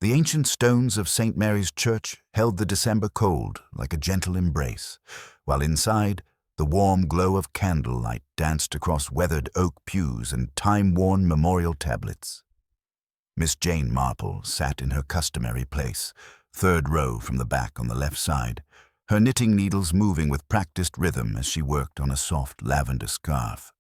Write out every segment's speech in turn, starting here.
The ancient stones of St. Mary's Church held the December cold like a gentle embrace, while inside, the warm glow of candlelight danced across weathered oak pews and time-worn memorial tablets. Miss Jane Marple sat in her customary place, third row from the back on the left side, her knitting needles moving with practiced rhythm as she worked on a soft lavender scarf.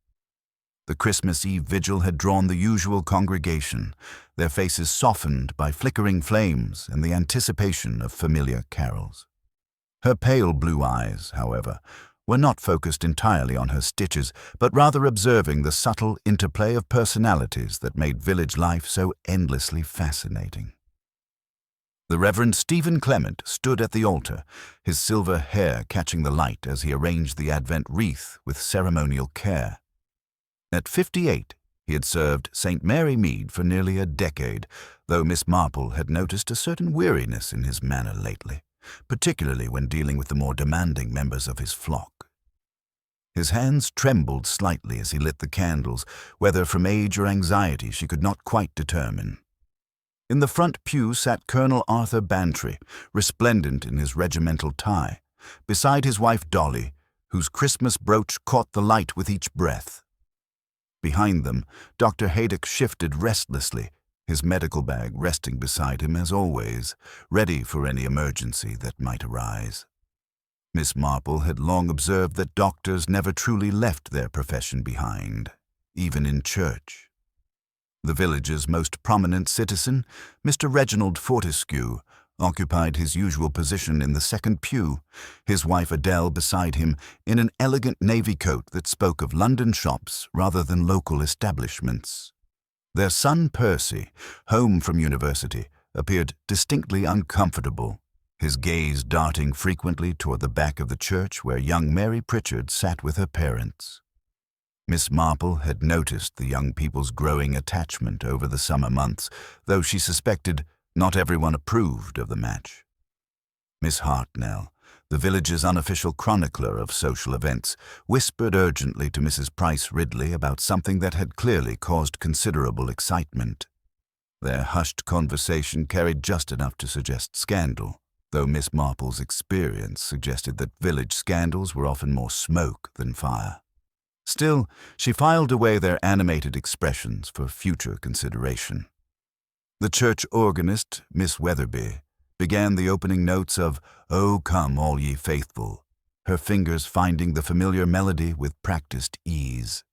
The Christmas Eve vigil had drawn the usual congregation, their faces softened by flickering flames and the anticipation of familiar carols. Her pale blue eyes, however, were not focused entirely on her stitches, but rather observing the subtle interplay of personalities that made village life so endlessly fascinating. The Reverend Stephen Clement stood at the altar, his silver hair catching the light as he arranged the Advent wreath with ceremonial care. At 58, he had served St. Mary Mead for nearly a decade, though Miss Marple had noticed a certain weariness in his manner lately, particularly when dealing with the more demanding members of his flock. His hands trembled slightly as he lit the candles, whether from age or anxiety she could not quite determine. In the front pew sat Colonel Arthur Bantry, resplendent in his regimental tie, beside his wife Dolly, whose Christmas brooch caught the light with each breath. Behind them, Dr. Haydock shifted restlessly, his medical bag resting beside him as always, ready for any emergency that might arise. Miss Marple had long observed that doctors never truly left their profession behind, even in church. The village's most prominent citizen, Mr. Reginald Fortescue, occupied his usual position in the second pew, his wife Adele beside him in an elegant navy coat that spoke of London shops rather than local establishments. Their son Percy, home from university, appeared distinctly uncomfortable, his gaze darting frequently toward the back of the church where young Mary Pritchard sat with her parents. Miss Marple had noticed the young people's growing attachment over the summer months, though she suspected not everyone approved of the match. Miss Hartnell, the village's unofficial chronicler of social events, whispered urgently to Mrs. Price Ridley about something that had clearly caused considerable excitement. Their hushed conversation carried just enough to suggest scandal, though Miss Marple's experience suggested that village scandals were often more smoke than fire. Still, she filed away their animated expressions for future consideration. The church organist, Miss Weatherby, began the opening notes of "O Come, All Ye Faithful," her fingers finding the familiar melody with practiced ease.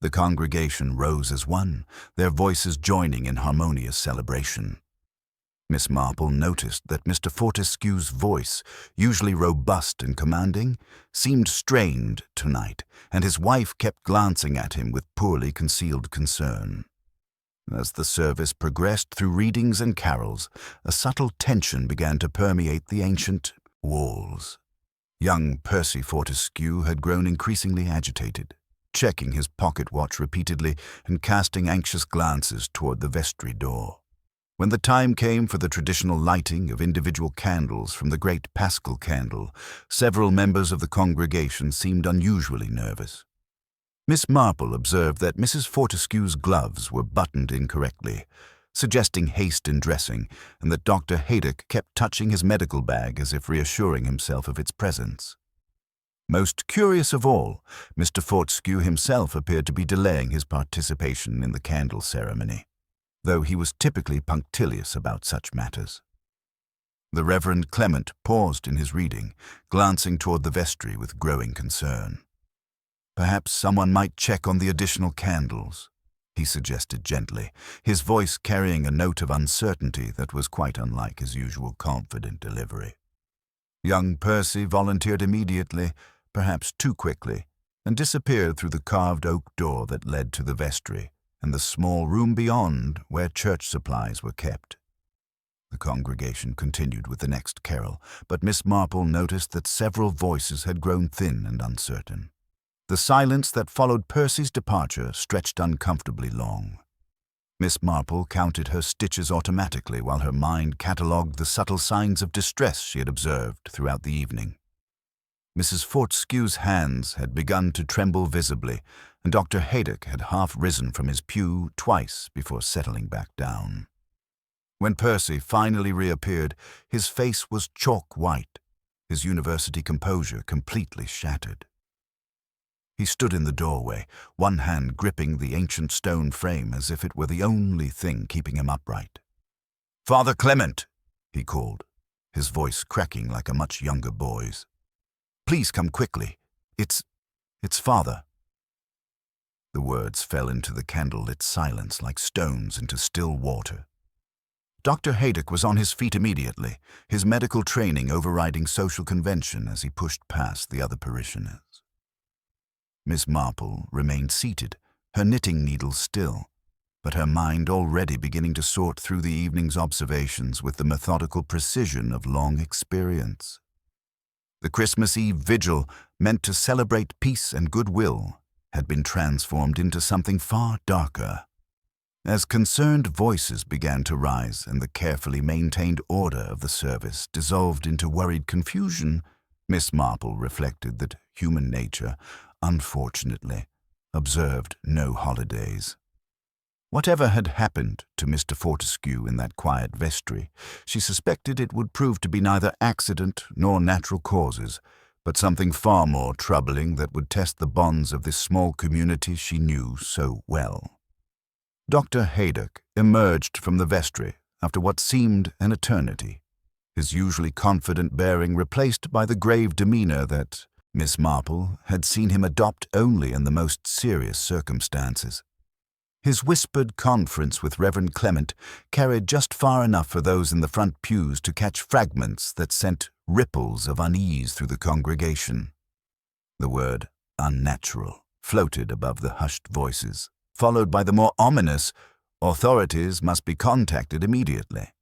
The congregation rose as one, their voices joining in harmonious celebration. Miss Marple noticed that Mr. Fortescue's voice, usually robust and commanding, seemed strained tonight, and his wife kept glancing at him with poorly concealed concern. As the service progressed through readings and carols, a subtle tension began to permeate the ancient walls. Young Percy Fortescue had grown increasingly agitated, checking his pocket watch repeatedly and casting anxious glances toward the vestry door. When the time came for the traditional lighting of individual candles from the great Paschal candle, several members of the congregation seemed unusually nervous. Miss Marple observed that Mrs. Fortescue's gloves were buttoned incorrectly, suggesting haste in dressing, and that Dr. Haydock kept touching his medical bag as if reassuring himself of its presence. Most curious of all, Mr. Fortescue himself appeared to be delaying his participation in the candle ceremony, though he was typically punctilious about such matters. The Reverend Clement paused in his reading, glancing toward the vestry with growing concern. "Perhaps someone might check on the additional candles," he suggested gently, his voice carrying a note of uncertainty that was quite unlike his usual confident delivery. Young Percy volunteered immediately, perhaps too quickly, and disappeared through the carved oak door that led to the vestry and the small room beyond where church supplies were kept. The congregation continued with the next carol, but Miss Marple noticed that several voices had grown thin and uncertain. The silence that followed Percy's departure stretched uncomfortably long. Miss Marple counted her stitches automatically while her mind catalogued the subtle signs of distress she had observed throughout the evening. Mrs. Fortescue's hands had begun to tremble visibly, and Dr. Haydock had half risen from his pew twice before settling back down. When Percy finally reappeared, his face was chalk white, his university composure completely shattered. He stood in the doorway, one hand gripping the ancient stone frame as if it were the only thing keeping him upright. "Father Clement," he called, his voice cracking like a much younger boy's. "Please come quickly. It's Father." The words fell into the candlelit silence like stones into still water. Dr. Haydock was on his feet immediately, his medical training overriding social convention as he pushed past the other parishioners. Miss Marple remained seated, her knitting needles still, but her mind already beginning to sort through the evening's observations with the methodical precision of long experience. The Christmas Eve vigil, meant to celebrate peace and goodwill, had been transformed into something far darker. As concerned voices began to rise and the carefully maintained order of the service dissolved into worried confusion, Miss Marple reflected that human nature, unfortunately, observed no holidays. Whatever had happened to Mr. Fortescue in that quiet vestry, she suspected it would prove to be neither accident nor natural causes, but something far more troubling that would test the bonds of this small community she knew so well. Dr. Haydock emerged from the vestry after what seemed an eternity, his usually confident bearing replaced by the grave demeanor that Miss Marple had seen him adopt only in the most serious circumstances. His whispered conference with Reverend Clement carried just far enough for those in the front pews to catch fragments that sent ripples of unease through the congregation. The word "unnatural" floated above the hushed voices, followed by the more ominous, "Authorities must be contacted immediately."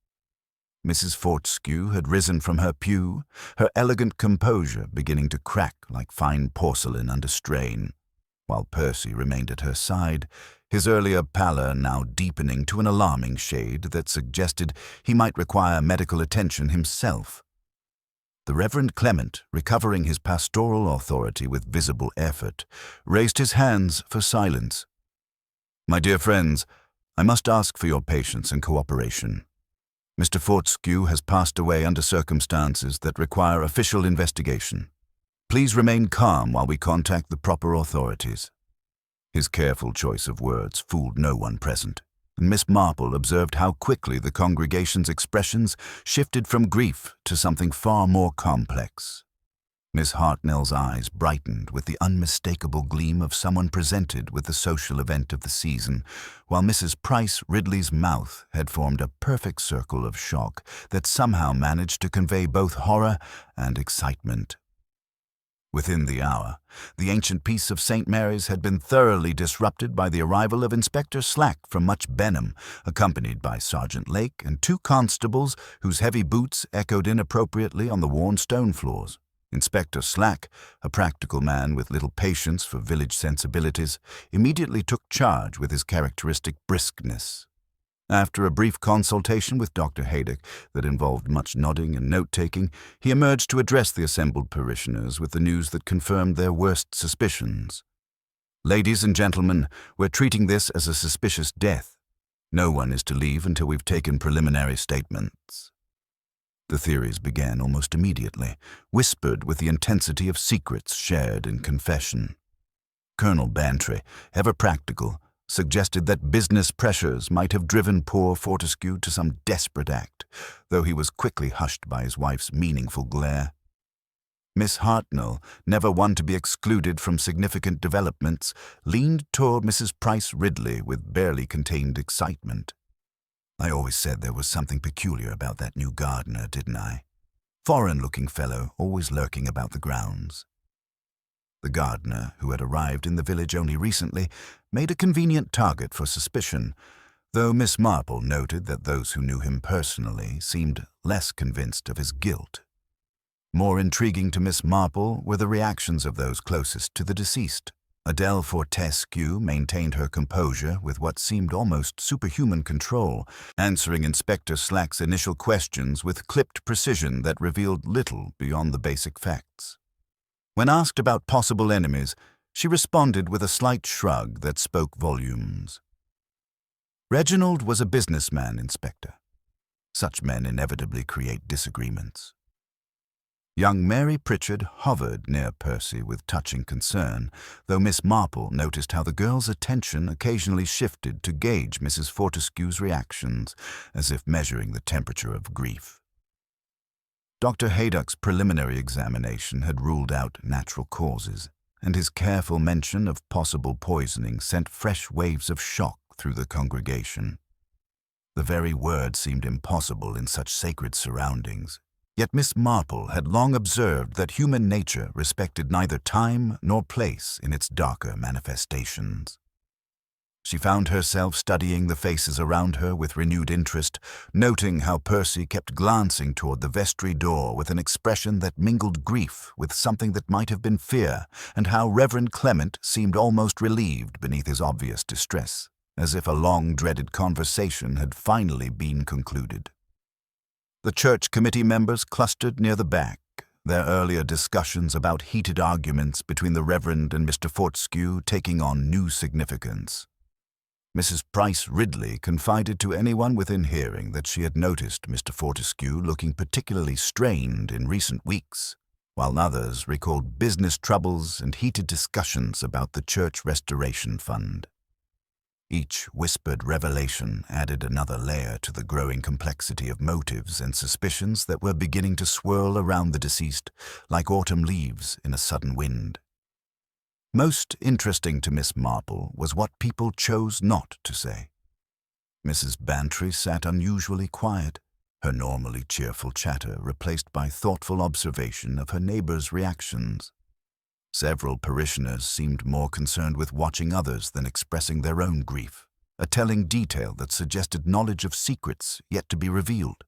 Mrs. Fortescue had risen from her pew, her elegant composure beginning to crack like fine porcelain under strain, while Percy remained at her side, his earlier pallor now deepening to an alarming shade that suggested he might require medical attention himself. The Reverend Clement, recovering his pastoral authority with visible effort, raised his hands for silence. "My dear friends, I must ask for your patience and cooperation. Mr. Fortescue has passed away under circumstances that require official investigation. Please remain calm while we contact the proper authorities." His careful choice of words fooled no one present, and Miss Marple observed how quickly the congregation's expressions shifted from grief to something far more complex. Miss Hartnell's eyes brightened with the unmistakable gleam of someone presented with the social event of the season, while Mrs. Price Ridley's mouth had formed a perfect circle of shock that somehow managed to convey both horror and excitement. Within the hour, the ancient peace of St. Mary's had been thoroughly disrupted by the arrival of Inspector Slack from Much Benham, accompanied by Sergeant Lake and 2 constables whose heavy boots echoed inappropriately on the worn stone floors. Inspector Slack, a practical man with little patience for village sensibilities, immediately took charge with his characteristic briskness. After a brief consultation with Dr. Haydock that involved much nodding and note-taking, he emerged to address the assembled parishioners with the news that confirmed their worst suspicions. "Ladies and gentlemen, we're treating this as a suspicious death. No one is to leave until we've taken preliminary statements." The theories began almost immediately, whispered with the intensity of secrets shared in confession. Colonel Bantry, ever practical, suggested that business pressures might have driven poor Fortescue to some desperate act, though he was quickly hushed by his wife's meaningful glare. Miss Hartnell, never one to be excluded from significant developments, leaned toward Mrs. Price Ridley with barely contained excitement. "I always said there was something peculiar about that new gardener, didn't I? Foreign-looking fellow, always lurking about the grounds." The gardener, who had arrived in the village only recently, made a convenient target for suspicion, though Miss Marple noted that those who knew him personally seemed less convinced of his guilt. More intriguing to Miss Marple were the reactions of those closest to the deceased. Adele Fortescue maintained her composure with what seemed almost superhuman control, answering Inspector Slack's initial questions with clipped precision that revealed little beyond the basic facts. When asked about possible enemies, she responded with a slight shrug that spoke volumes. "Reginald was a businessman, Inspector. Such men inevitably create disagreements. Young Mary Pritchard hovered near Percy with touching concern, though Miss Marple noticed how the girl's attention occasionally shifted to gauge Mrs. Fortescue's reactions, as if measuring the temperature of grief. Dr. Haydock's preliminary examination had ruled out natural causes, and his careful mention of possible poisoning sent fresh waves of shock through the congregation. The very word seemed impossible in such sacred surroundings. Yet Miss Marple had long observed that human nature respected neither time nor place in its darker manifestations. She found herself studying the faces around her with renewed interest, noting how Percy kept glancing toward the vestry door with an expression that mingled grief with something that might have been fear, and how Reverend Clement seemed almost relieved beneath his obvious distress, as if a long-dreaded conversation had finally been concluded. The church committee members clustered near the back, their earlier discussions about heated arguments between the Reverend and Mr. Fortescue taking on new significance. Mrs. Price Ridley confided to anyone within hearing that she had noticed Mr. Fortescue looking particularly strained in recent weeks, while others recalled business troubles and heated discussions about the Church Restoration Fund. Each whispered revelation added another layer to the growing complexity of motives and suspicions that were beginning to swirl around the deceased like autumn leaves in a sudden wind. Most interesting to Miss Marple was what people chose not to say. Mrs. Bantry sat unusually quiet, her normally cheerful chatter replaced by thoughtful observation of her neighbors' reactions. Several parishioners seemed more concerned with watching others than expressing their own grief, a telling detail that suggested knowledge of secrets yet to be revealed.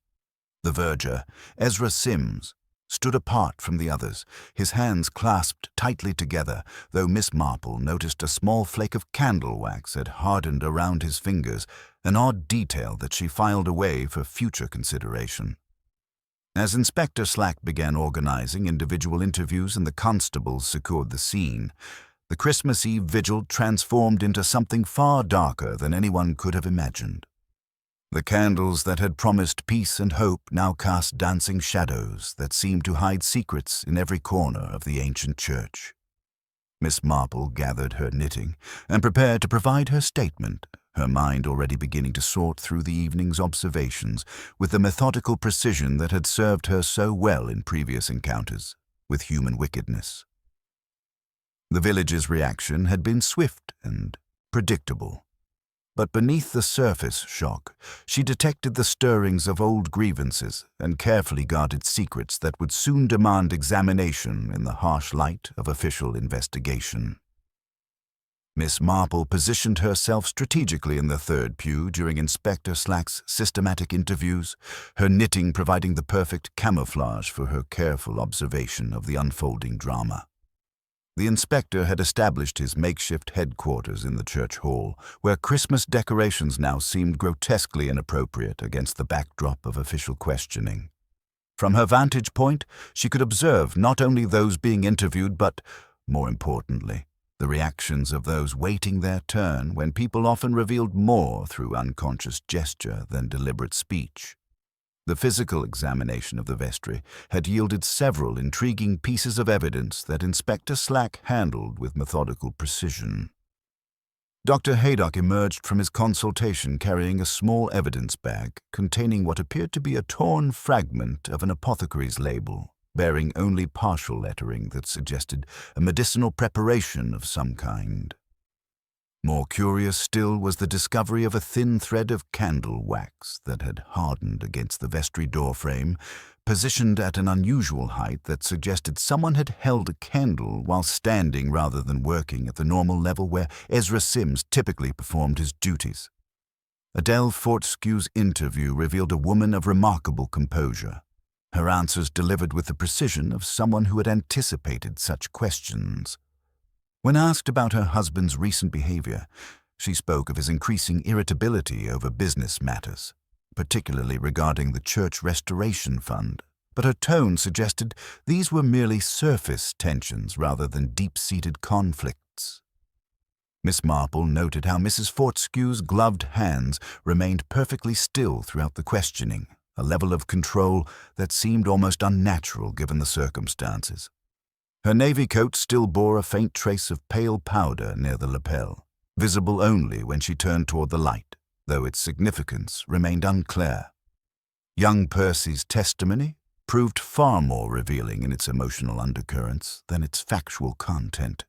The verger, Ezra Sims, stood apart from the others, his hands clasped tightly together, though Miss Marple noticed a small flake of candle wax had hardened around his fingers, an odd detail that she filed away for future consideration. As Inspector Slack began organizing individual interviews and the constables secured the scene, the Christmas Eve vigil transformed into something far darker than anyone could have imagined. The candles that had promised peace and hope now cast dancing shadows that seemed to hide secrets in every corner of the ancient church. Miss Marple gathered her knitting and prepared to provide her statement, her mind already beginning to sort through the evening's observations with the methodical precision that had served her so well in previous encounters with human wickedness. The village's reaction had been swift and predictable, but beneath the surface shock, she detected the stirrings of old grievances and carefully guarded secrets that would soon demand examination in the harsh light of official investigation. Miss Marple positioned herself strategically in the third pew during Inspector Slack's systematic interviews, her knitting providing the perfect camouflage for her careful observation of the unfolding drama. The inspector had established his makeshift headquarters in the church hall, where Christmas decorations now seemed grotesquely inappropriate against the backdrop of official questioning. From her vantage point, she could observe not only those being interviewed but, more importantly, the reactions of those waiting their turn when people often revealed more through unconscious gesture than deliberate speech. The physical examination of the vestry had yielded several intriguing pieces of evidence that Inspector Slack handled with methodical precision. Dr. Haydock emerged from his consultation carrying a small evidence bag containing what appeared to be a torn fragment of an apothecary's label, bearing only partial lettering that suggested a medicinal preparation of some kind. More curious still was the discovery of a thin thread of candle wax that had hardened against the vestry door frame, positioned at an unusual height that suggested someone had held a candle while standing rather than working at the normal level where Ezra Sims typically performed his duties. Adele Fortescue's interview revealed a woman of remarkable composure, her answers delivered with the precision of someone who had anticipated such questions. When asked about her husband's recent behavior, she spoke of his increasing irritability over business matters, particularly regarding the Church Restoration Fund, but her tone suggested these were merely surface tensions rather than deep-seated conflicts. Miss Marple noted how Mrs. Fortescue's gloved hands remained perfectly still throughout the questioning, a level of control that seemed almost unnatural given the circumstances. Her navy coat still bore a faint trace of pale powder near the lapel, visible only when she turned toward the light, though its significance remained unclear. Young Percy's testimony proved far more revealing in its emotional undercurrents than its factual content.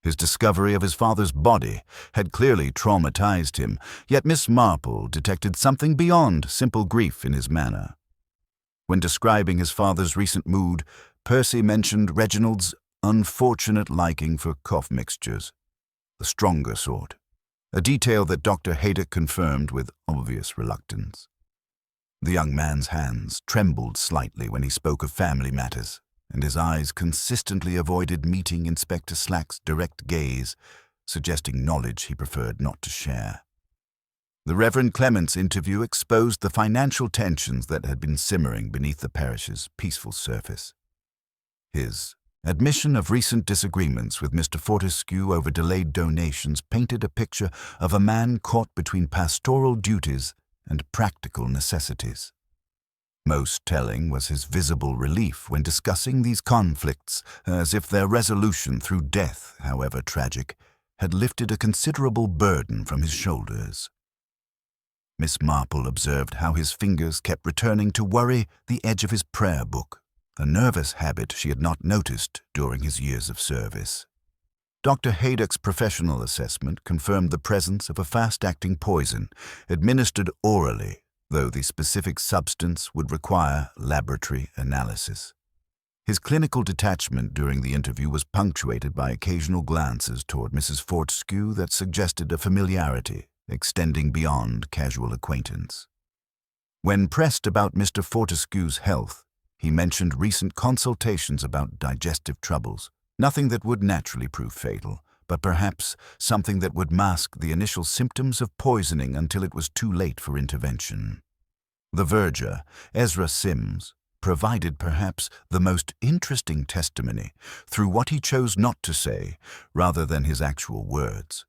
His discovery of his father's body had clearly traumatized him, yet Miss Marple detected something beyond simple grief in his manner. When describing his father's recent mood, Percy mentioned Reginald's unfortunate liking for cough mixtures, the stronger sort, a detail that Dr. Haydock confirmed with obvious reluctance. The young man's hands trembled slightly when he spoke of family matters, and his eyes consistently avoided meeting Inspector Slack's direct gaze, suggesting knowledge he preferred not to share. The Reverend Clement's interview exposed the financial tensions that had been simmering beneath the parish's peaceful surface. His admission of recent disagreements with Mr. Fortescue over delayed donations painted a picture of a man caught between pastoral duties and practical necessities. Most telling was his visible relief when discussing these conflicts, as if their resolution through death, however tragic, had lifted a considerable burden from his shoulders. Miss Marple observed how his fingers kept returning to worry the edge of his prayer book, a nervous habit she had not noticed during his years of service. Dr. Haydock's professional assessment confirmed the presence of a fast-acting poison administered orally, though the specific substance would require laboratory analysis. His clinical detachment during the interview was punctuated by occasional glances toward Mrs. Fortescue that suggested a familiarity extending beyond casual acquaintance. When pressed about Mr. Fortescue's health, he mentioned recent consultations about digestive troubles, nothing that would naturally prove fatal, but perhaps something that would mask the initial symptoms of poisoning until it was too late for intervention. The verger, Ezra Sims, provided perhaps the most interesting testimony through what he chose not to say rather than his actual words.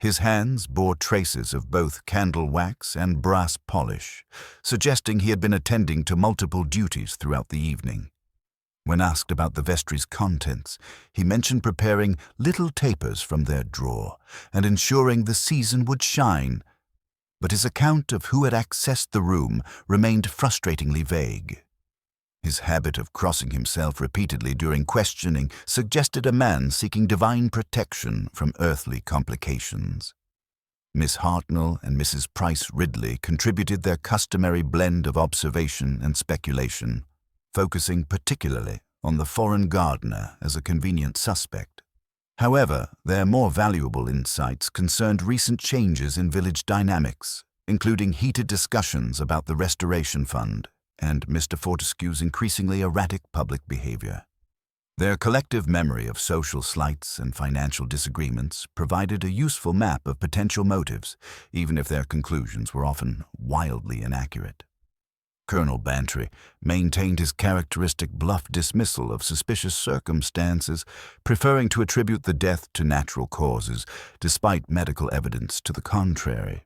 His hands bore traces of both candle wax and brass polish, suggesting he had been attending to multiple duties throughout the evening. When asked about the vestry's contents, he mentioned preparing little tapers from their drawer and ensuring the season would shine, but his account of who had accessed the room remained frustratingly vague. His habit of crossing himself repeatedly during questioning suggested a man seeking divine protection from earthly complications. Miss Hartnell and Mrs. Price Ridley contributed their customary blend of observation and speculation, focusing particularly on the foreign gardener as a convenient suspect. However, their more valuable insights concerned recent changes in village dynamics, including heated discussions about the Restoration Fund and Mr. Fortescue's increasingly erratic public behavior. Their collective memory of social slights and financial disagreements provided a useful map of potential motives, even if their conclusions were often wildly inaccurate. Colonel Bantry maintained his characteristic bluff dismissal of suspicious circumstances, preferring to attribute the death to natural causes, despite medical evidence to the contrary.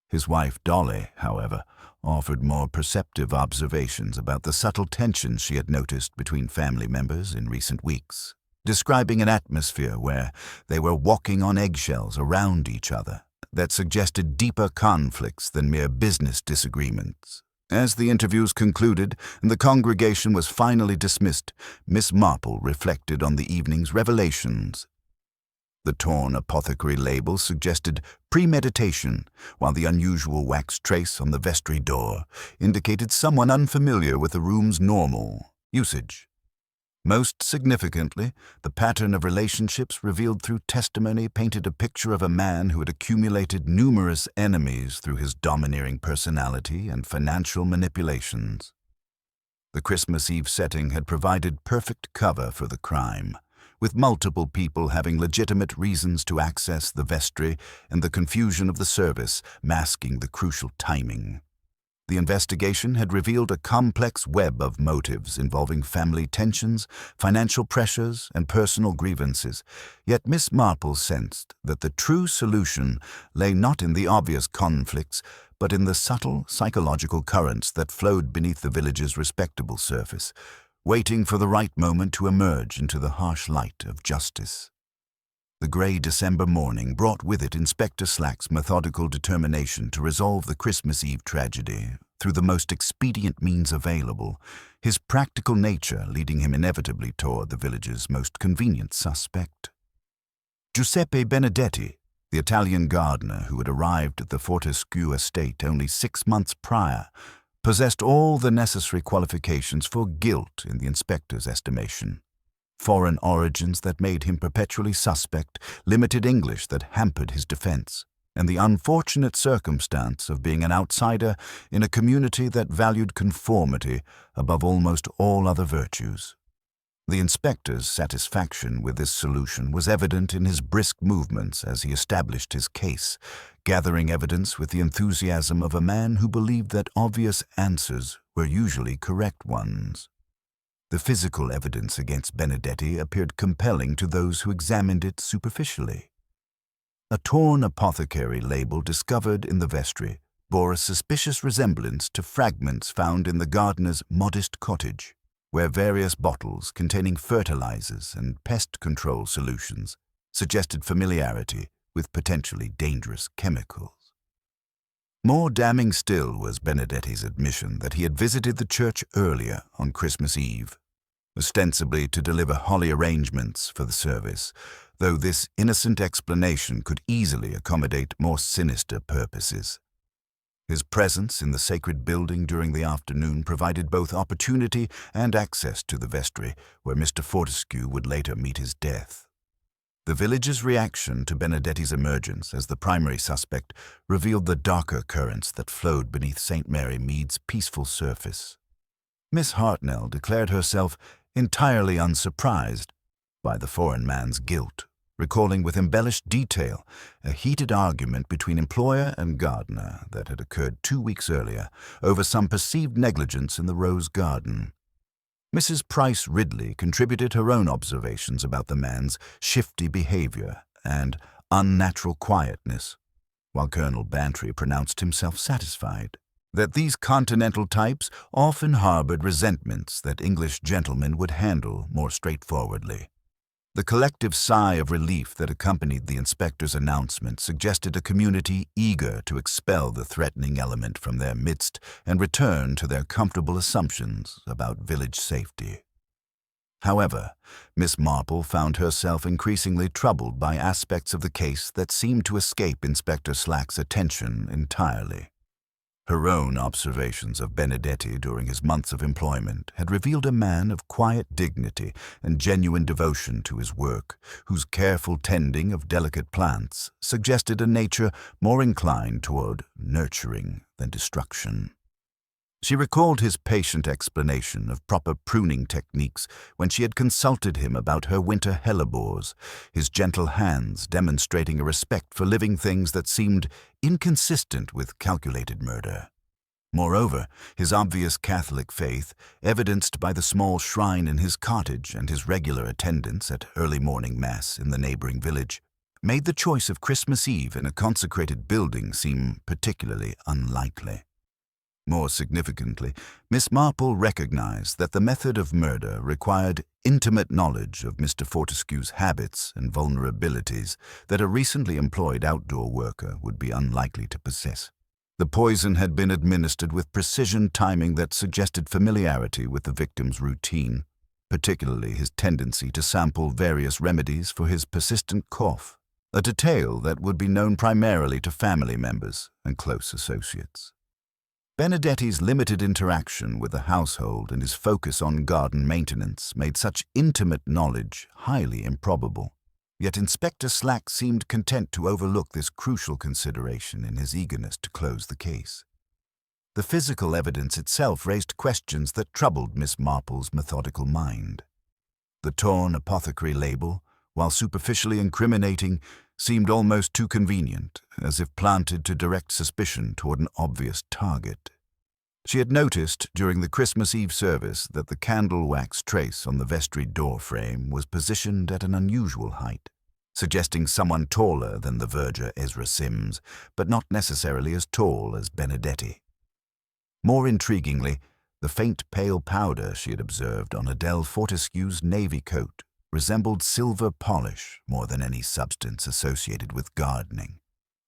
His wife Dolly, however, offered more perceptive observations about the subtle tensions she had noticed between family members in recent weeks, describing an atmosphere where they were walking on eggshells around each other that suggested deeper conflicts than mere business disagreements. As the interviews concluded and the congregation was finally dismissed, Miss Marple reflected on the evening's revelations. The torn apothecary label suggested premeditation, while the unusual wax trace on the vestry door indicated someone unfamiliar with the room's normal usage. Most significantly, the pattern of relationships revealed through testimony painted a picture of a man who had accumulated numerous enemies through his domineering personality and financial manipulations. The Christmas Eve setting had provided perfect cover for the crime, with multiple people having legitimate reasons to access the vestry and the confusion of the service masking the crucial timing. The investigation had revealed a complex web of motives involving family tensions, financial pressures, and personal grievances. Yet Miss Marple sensed that the true solution lay not in the obvious conflicts, but in the subtle psychological currents that flowed beneath the village's respectable surface, waiting for the right moment to emerge into the harsh light of justice. The grey December morning brought with it Inspector Slack's methodical determination to resolve the Christmas Eve tragedy through the most expedient means available, his practical nature leading him inevitably toward the village's most convenient suspect. Giuseppe Benedetti, the Italian gardener who had arrived at the Fortescue estate only 6 months prior, possessed all the necessary qualifications for guilt in the inspector's estimation. Foreign origins that made him perpetually suspect, limited English that hampered his defense, and the unfortunate circumstance of being an outsider in a community that valued conformity above almost all other virtues. The inspector's satisfaction with this solution was evident in his brisk movements as he established his case, gathering evidence with the enthusiasm of a man who believed that obvious answers were usually correct ones. The physical evidence against Benedetti appeared compelling to those who examined it superficially. A torn apothecary label discovered in the vestry bore a suspicious resemblance to fragments found in the gardener's modest cottage, where various bottles containing fertilizers and pest control solutions suggested familiarity with potentially dangerous chemicals. More damning still was Benedetti's admission that he had visited the church earlier on Christmas Eve, ostensibly to deliver holly arrangements for the service, though this innocent explanation could easily accommodate more sinister purposes. His presence in the sacred building during the afternoon provided both opportunity and access to the vestry, where Mr. Fortescue would later meet his death. The village's reaction to Benedetti's emergence as the primary suspect revealed the darker currents that flowed beneath St. Mary Mead's peaceful surface. Miss Hartnell declared herself entirely unsurprised by the foreign man's guilt, recalling with embellished detail a heated argument between employer and gardener that had occurred 2 weeks earlier over some perceived negligence in the rose garden. Mrs. Price Ridley contributed her own observations about the man's shifty behavior and unnatural quietness, while Colonel Bantry pronounced himself satisfied that these continental types often harbored resentments that English gentlemen would handle more straightforwardly. The collective sigh of relief that accompanied the inspector's announcement suggested a community eager to expel the threatening element from their midst and return to their comfortable assumptions about village safety. However, Miss Marple found herself increasingly troubled by aspects of the case that seemed to escape Inspector Slack's attention entirely. Her own observations of Benedetti during his months of employment had revealed a man of quiet dignity and genuine devotion to his work, whose careful tending of delicate plants suggested a nature more inclined toward nurturing than destruction. She recalled his patient explanation of proper pruning techniques when she had consulted him about her winter hellebores, his gentle hands demonstrating a respect for living things that seemed inconsistent with calculated murder. Moreover, his obvious Catholic faith, evidenced by the small shrine in his cottage and his regular attendance at early morning mass in the neighboring village, made the choice of Christmas Eve in a consecrated building seem particularly unlikely. More significantly, Miss Marple recognized that the method of murder required intimate knowledge of Mr. Fortescue's habits and vulnerabilities that a recently employed outdoor worker would be unlikely to possess. The poison had been administered with precision timing that suggested familiarity with the victim's routine, particularly his tendency to sample various remedies for his persistent cough, a detail that would be known primarily to family members and close associates. Benedetti's limited interaction with the household and his focus on garden maintenance made such intimate knowledge highly improbable, yet Inspector Slack seemed content to overlook this crucial consideration in his eagerness to close the case. The physical evidence itself raised questions that troubled Miss Marple's methodical mind. The torn apothecary label, while superficially incriminating, seemed almost too convenient, as if planted to direct suspicion toward an obvious target. She had noticed during the Christmas Eve service that the candle wax trace on the vestry door frame was positioned at an unusual height, suggesting someone taller than the verger Ezra Sims, but not necessarily as tall as Benedetti. More intriguingly, the faint pale powder she had observed on Adele Fortescue's navy coat resembled silver polish more than any substance associated with gardening,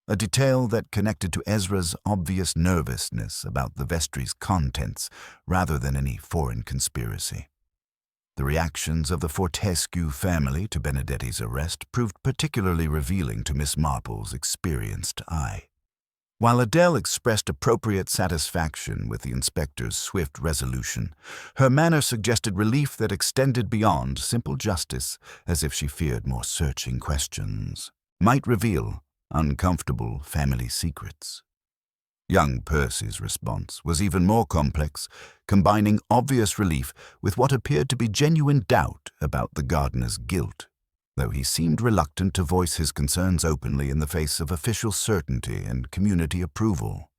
a detail that connected to Ezra's obvious nervousness about the vestry's contents rather than any foreign conspiracy. The reactions of the Fortescue family to Benedetti's arrest proved particularly revealing to Miss Marple's experienced eye. While Adele expressed appropriate satisfaction with the inspector's swift resolution, her manner suggested relief that extended beyond simple justice, as if she feared more searching questions might reveal uncomfortable family secrets. Young Percy's response was even more complex, combining obvious relief with what appeared to be genuine doubt about the gardener's guilt, though he seemed reluctant to voice his concerns openly in the face of official certainty and community approval.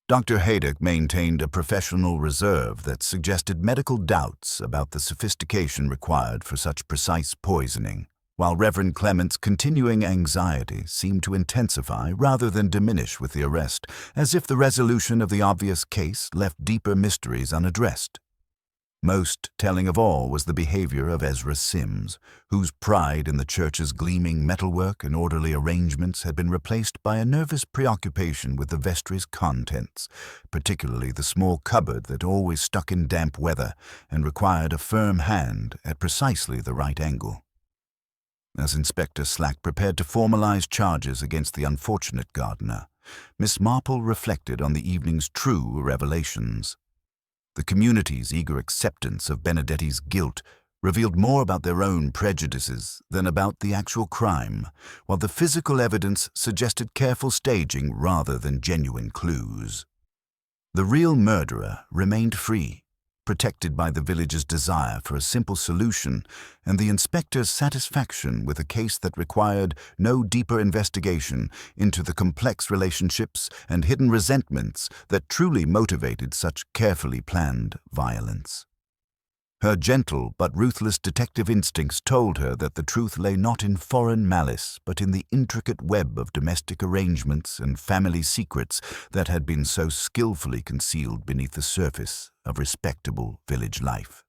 Dr. Haydock maintained a professional reserve that suggested medical doubts about the sophistication required for such precise poisoning, while Reverend Clement's continuing anxiety seemed to intensify rather than diminish with the arrest, as if the resolution of the obvious case left deeper mysteries unaddressed. Most telling of all was the behavior of Ezra Sims, whose pride in the church's gleaming metalwork and orderly arrangements had been replaced by a nervous preoccupation with the vestry's contents, particularly the small cupboard that always stuck in damp weather and required a firm hand at precisely the right angle. As Inspector Slack prepared to formalize charges against the unfortunate gardener, Miss Marple reflected on the evening's true revelations. The community's eager acceptance of Benedetti's guilt revealed more about their own prejudices than about the actual crime, while the physical evidence suggested careful staging rather than genuine clues. The real murderer remained free, protected by the village's desire for a simple solution and the inspector's satisfaction with a case that required no deeper investigation into the complex relationships and hidden resentments that truly motivated such carefully planned violence. Her gentle but ruthless detective instincts told her that the truth lay not in foreign malice, but in the intricate web of domestic arrangements and family secrets that had been so skillfully concealed beneath the surface of respectable village life.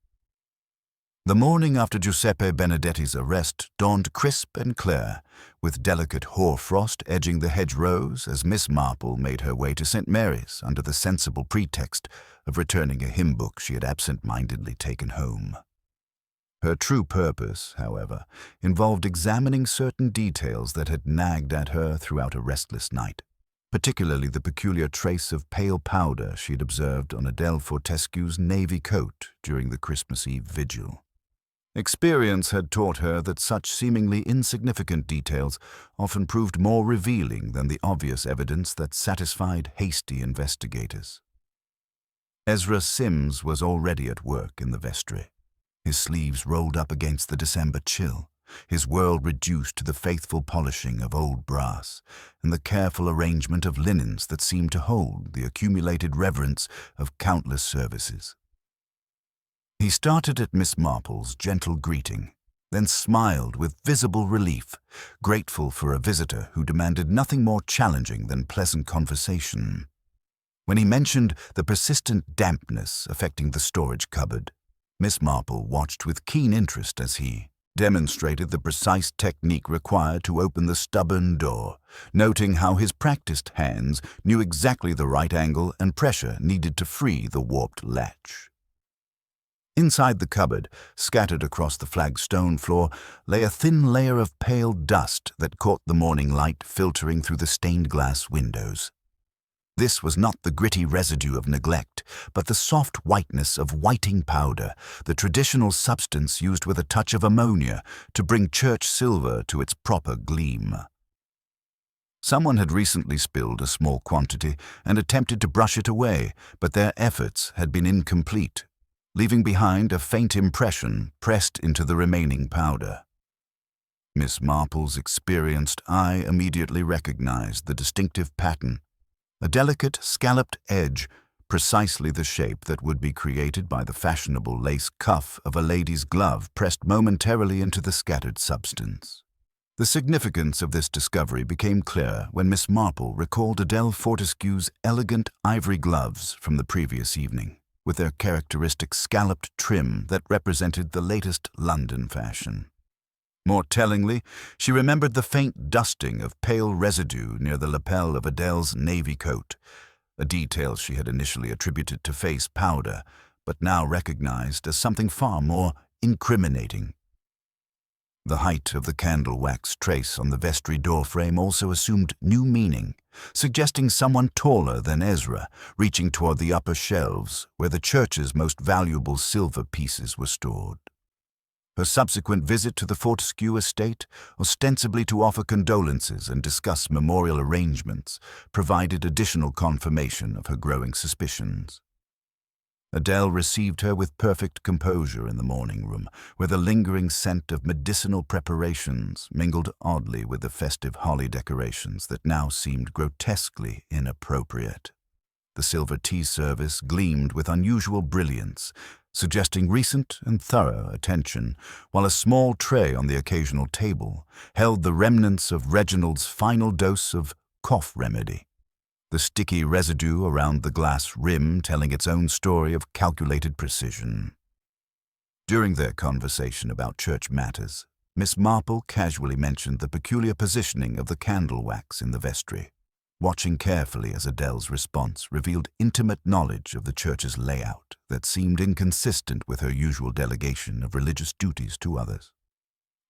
The morning after Giuseppe Benedetti's arrest dawned crisp and clear, with delicate hoarfrost edging the hedgerows as Miss Marple made her way to St. Mary's under the sensible pretext of returning a hymn book she had absent-mindedly taken home. Her true purpose, however, involved examining certain details that had nagged at her throughout a restless night, particularly the peculiar trace of pale powder she had observed on Adele Fortescue's navy coat during the Christmas Eve vigil. Experience had taught her that such seemingly insignificant details often proved more revealing than the obvious evidence that satisfied hasty investigators. Ezra Sims was already at work in the vestry, his sleeves rolled up against the December chill, his world reduced to the faithful polishing of old brass and the careful arrangement of linens that seemed to hold the accumulated reverence of countless services. He started at Miss Marple's gentle greeting, then smiled with visible relief, grateful for a visitor who demanded nothing more challenging than pleasant conversation. When he mentioned the persistent dampness affecting the storage cupboard, Miss Marple watched with keen interest as he demonstrated the precise technique required to open the stubborn door, noting how his practiced hands knew exactly the right angle and pressure needed to free the warped latch. Inside the cupboard, scattered across the flagstone floor, lay a thin layer of pale dust that caught the morning light filtering through the stained glass windows. This was not the gritty residue of neglect, but the soft whiteness of whiting powder, the traditional substance used with a touch of ammonia to bring church silver to its proper gleam. Someone had recently spilled a small quantity and attempted to brush it away, but their efforts had been incomplete, leaving behind a faint impression pressed into the remaining powder. Miss Marple's experienced eye immediately recognized the distinctive pattern, a delicate scalloped edge precisely the shape that would be created by the fashionable lace cuff of a lady's glove pressed momentarily into the scattered substance. The significance of this discovery became clear when Miss Marple recalled Adele Fortescue's elegant ivory gloves from the previous evening, with their characteristic scalloped trim that represented the latest London fashion. More tellingly, she remembered the faint dusting of pale residue near the lapel of Adele's navy coat, a detail she had initially attributed to face powder, but now recognized as something far more incriminating. The height of the candle wax trace on the vestry doorframe also assumed new meaning, suggesting someone taller than Ezra, reaching toward the upper shelves where the church's most valuable silver pieces were stored. Her subsequent visit to the Fortescue estate, ostensibly to offer condolences and discuss memorial arrangements, provided additional confirmation of her growing suspicions. Adele received her with perfect composure in the morning room, where the lingering scent of medicinal preparations mingled oddly with the festive holly decorations that now seemed grotesquely inappropriate. The silver tea service gleamed with unusual brilliance, suggesting recent and thorough attention, while a small tray on the occasional table held the remnants of Reginald's final dose of cough remedy, the sticky residue around the glass rim telling its own story of calculated precision. During their conversation about church matters, Miss Marple casually mentioned the peculiar positioning of the candle wax in the vestry, watching carefully as Adele's response revealed intimate knowledge of the church's layout that seemed inconsistent with her usual delegation of religious duties to others.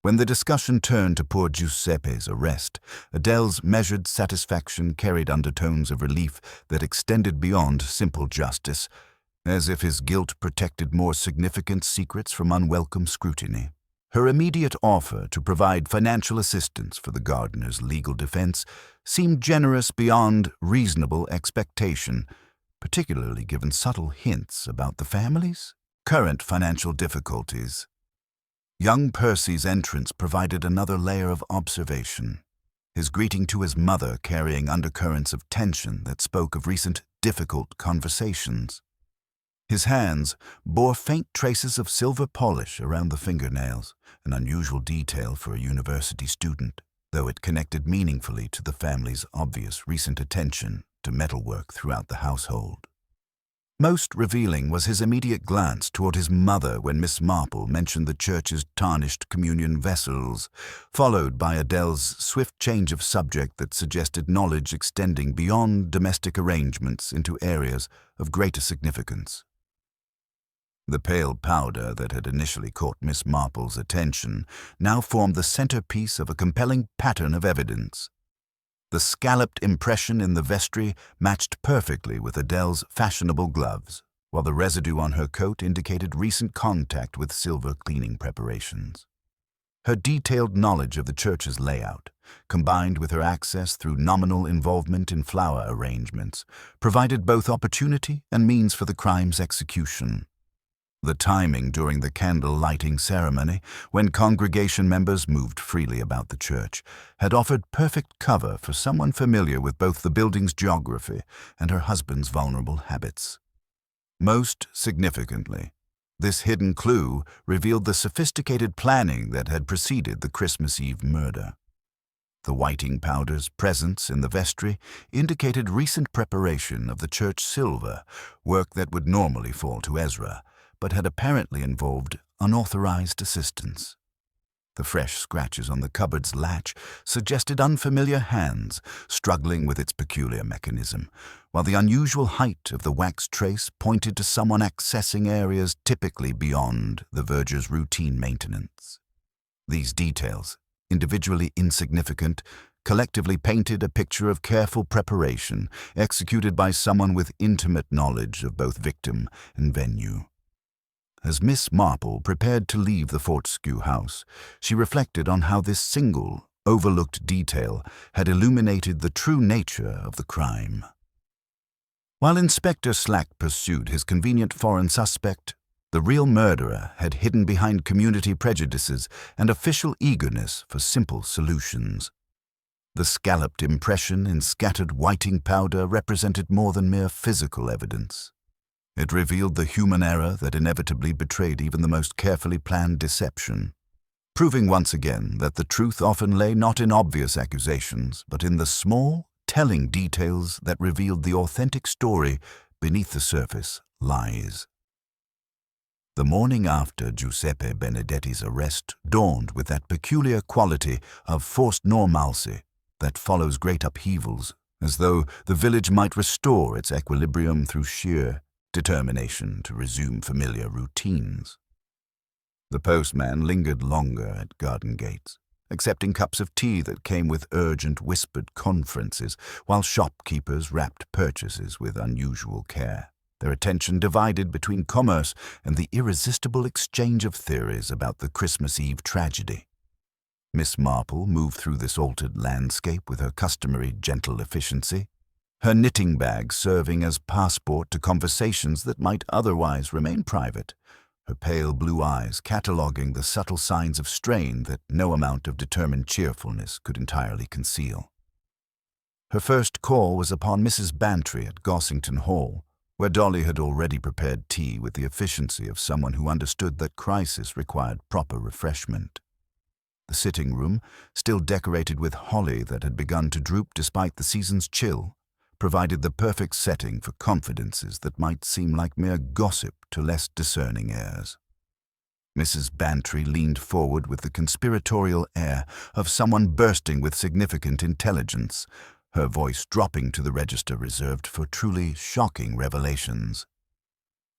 When the discussion turned to poor Giuseppe's arrest, Adele's measured satisfaction carried undertones of relief that extended beyond simple justice, as if his guilt protected more significant secrets from unwelcome scrutiny. Her immediate offer to provide financial assistance for the gardener's legal defense seemed generous beyond reasonable expectation, particularly given subtle hints about the family's current financial difficulties. Young Percy's entrance provided another layer of observation, his greeting to his mother carrying undercurrents of tension that spoke of recent difficult conversations. His hands bore faint traces of silver polish around the fingernails, an unusual detail for a university student, though it connected meaningfully to the family's obvious recent attention to metalwork throughout the household. Most revealing was his immediate glance toward his mother when Miss Marple mentioned the church's tarnished communion vessels, followed by Adele's swift change of subject that suggested knowledge extending beyond domestic arrangements into areas of greater significance. The pale powder that had initially caught Miss Marple's attention now formed the centerpiece of a compelling pattern of evidence. The scalloped impression in the vestry matched perfectly with Adele's fashionable gloves, while the residue on her coat indicated recent contact with silver cleaning preparations. Her detailed knowledge of the church's layout, combined with her access through nominal involvement in flower arrangements, provided both opportunity and means for the crime's execution. The timing during the candle-lighting ceremony, when congregation members moved freely about the church, had offered perfect cover for someone familiar with both the building's geography and her husband's vulnerable habits. Most significantly, this hidden clue revealed the sophisticated planning that had preceded the Christmas Eve murder. The whiting powder's presence in the vestry indicated recent preparation of the church silver, work that would normally fall to Ezra, but had apparently involved unauthorized assistance. The fresh scratches on the cupboard's latch suggested unfamiliar hands struggling with its peculiar mechanism, while the unusual height of the wax trace pointed to someone accessing areas typically beyond the verger's routine maintenance. These details, individually insignificant, collectively painted a picture of careful preparation executed by someone with intimate knowledge of both victim and venue. As Miss Marple prepared to leave the Fortescue house, she reflected on how this single, overlooked detail had illuminated the true nature of the crime. While Inspector Slack pursued his convenient foreign suspect, the real murderer had hidden behind community prejudices and official eagerness for simple solutions. The scalloped impression in scattered whiting powder represented more than mere physical evidence. It revealed the human error that inevitably betrayed even the most carefully planned deception, proving once again that the truth often lay not in obvious accusations, but in the small, telling details that revealed the authentic story beneath the surface lies. The morning after Giuseppe Benedetti's arrest dawned with that peculiar quality of forced normalcy that follows great upheavals, as though the village might restore its equilibrium through sheer determination to resume familiar routines. The postman lingered longer at garden gates, accepting cups of tea that came with urgent whispered conferences, while shopkeepers wrapped purchases with unusual care, their attention divided between commerce and the irresistible exchange of theories about the Christmas Eve tragedy. Miss Marple moved through this altered landscape with her customary gentle efficiency, her knitting bag serving as passport to conversations that might otherwise remain private, her pale blue eyes cataloguing the subtle signs of strain that no amount of determined cheerfulness could entirely conceal. Her first call was upon Mrs. Bantry at Gossington Hall, where Dolly had already prepared tea with the efficiency of someone who understood that crisis required proper refreshment. The sitting room, still decorated with holly that had begun to droop despite the season's chill, provided the perfect setting for confidences that might seem like mere gossip to less discerning ears. Mrs. Bantry leaned forward with the conspiratorial air of someone bursting with significant intelligence, her voice dropping to the register reserved for truly shocking revelations.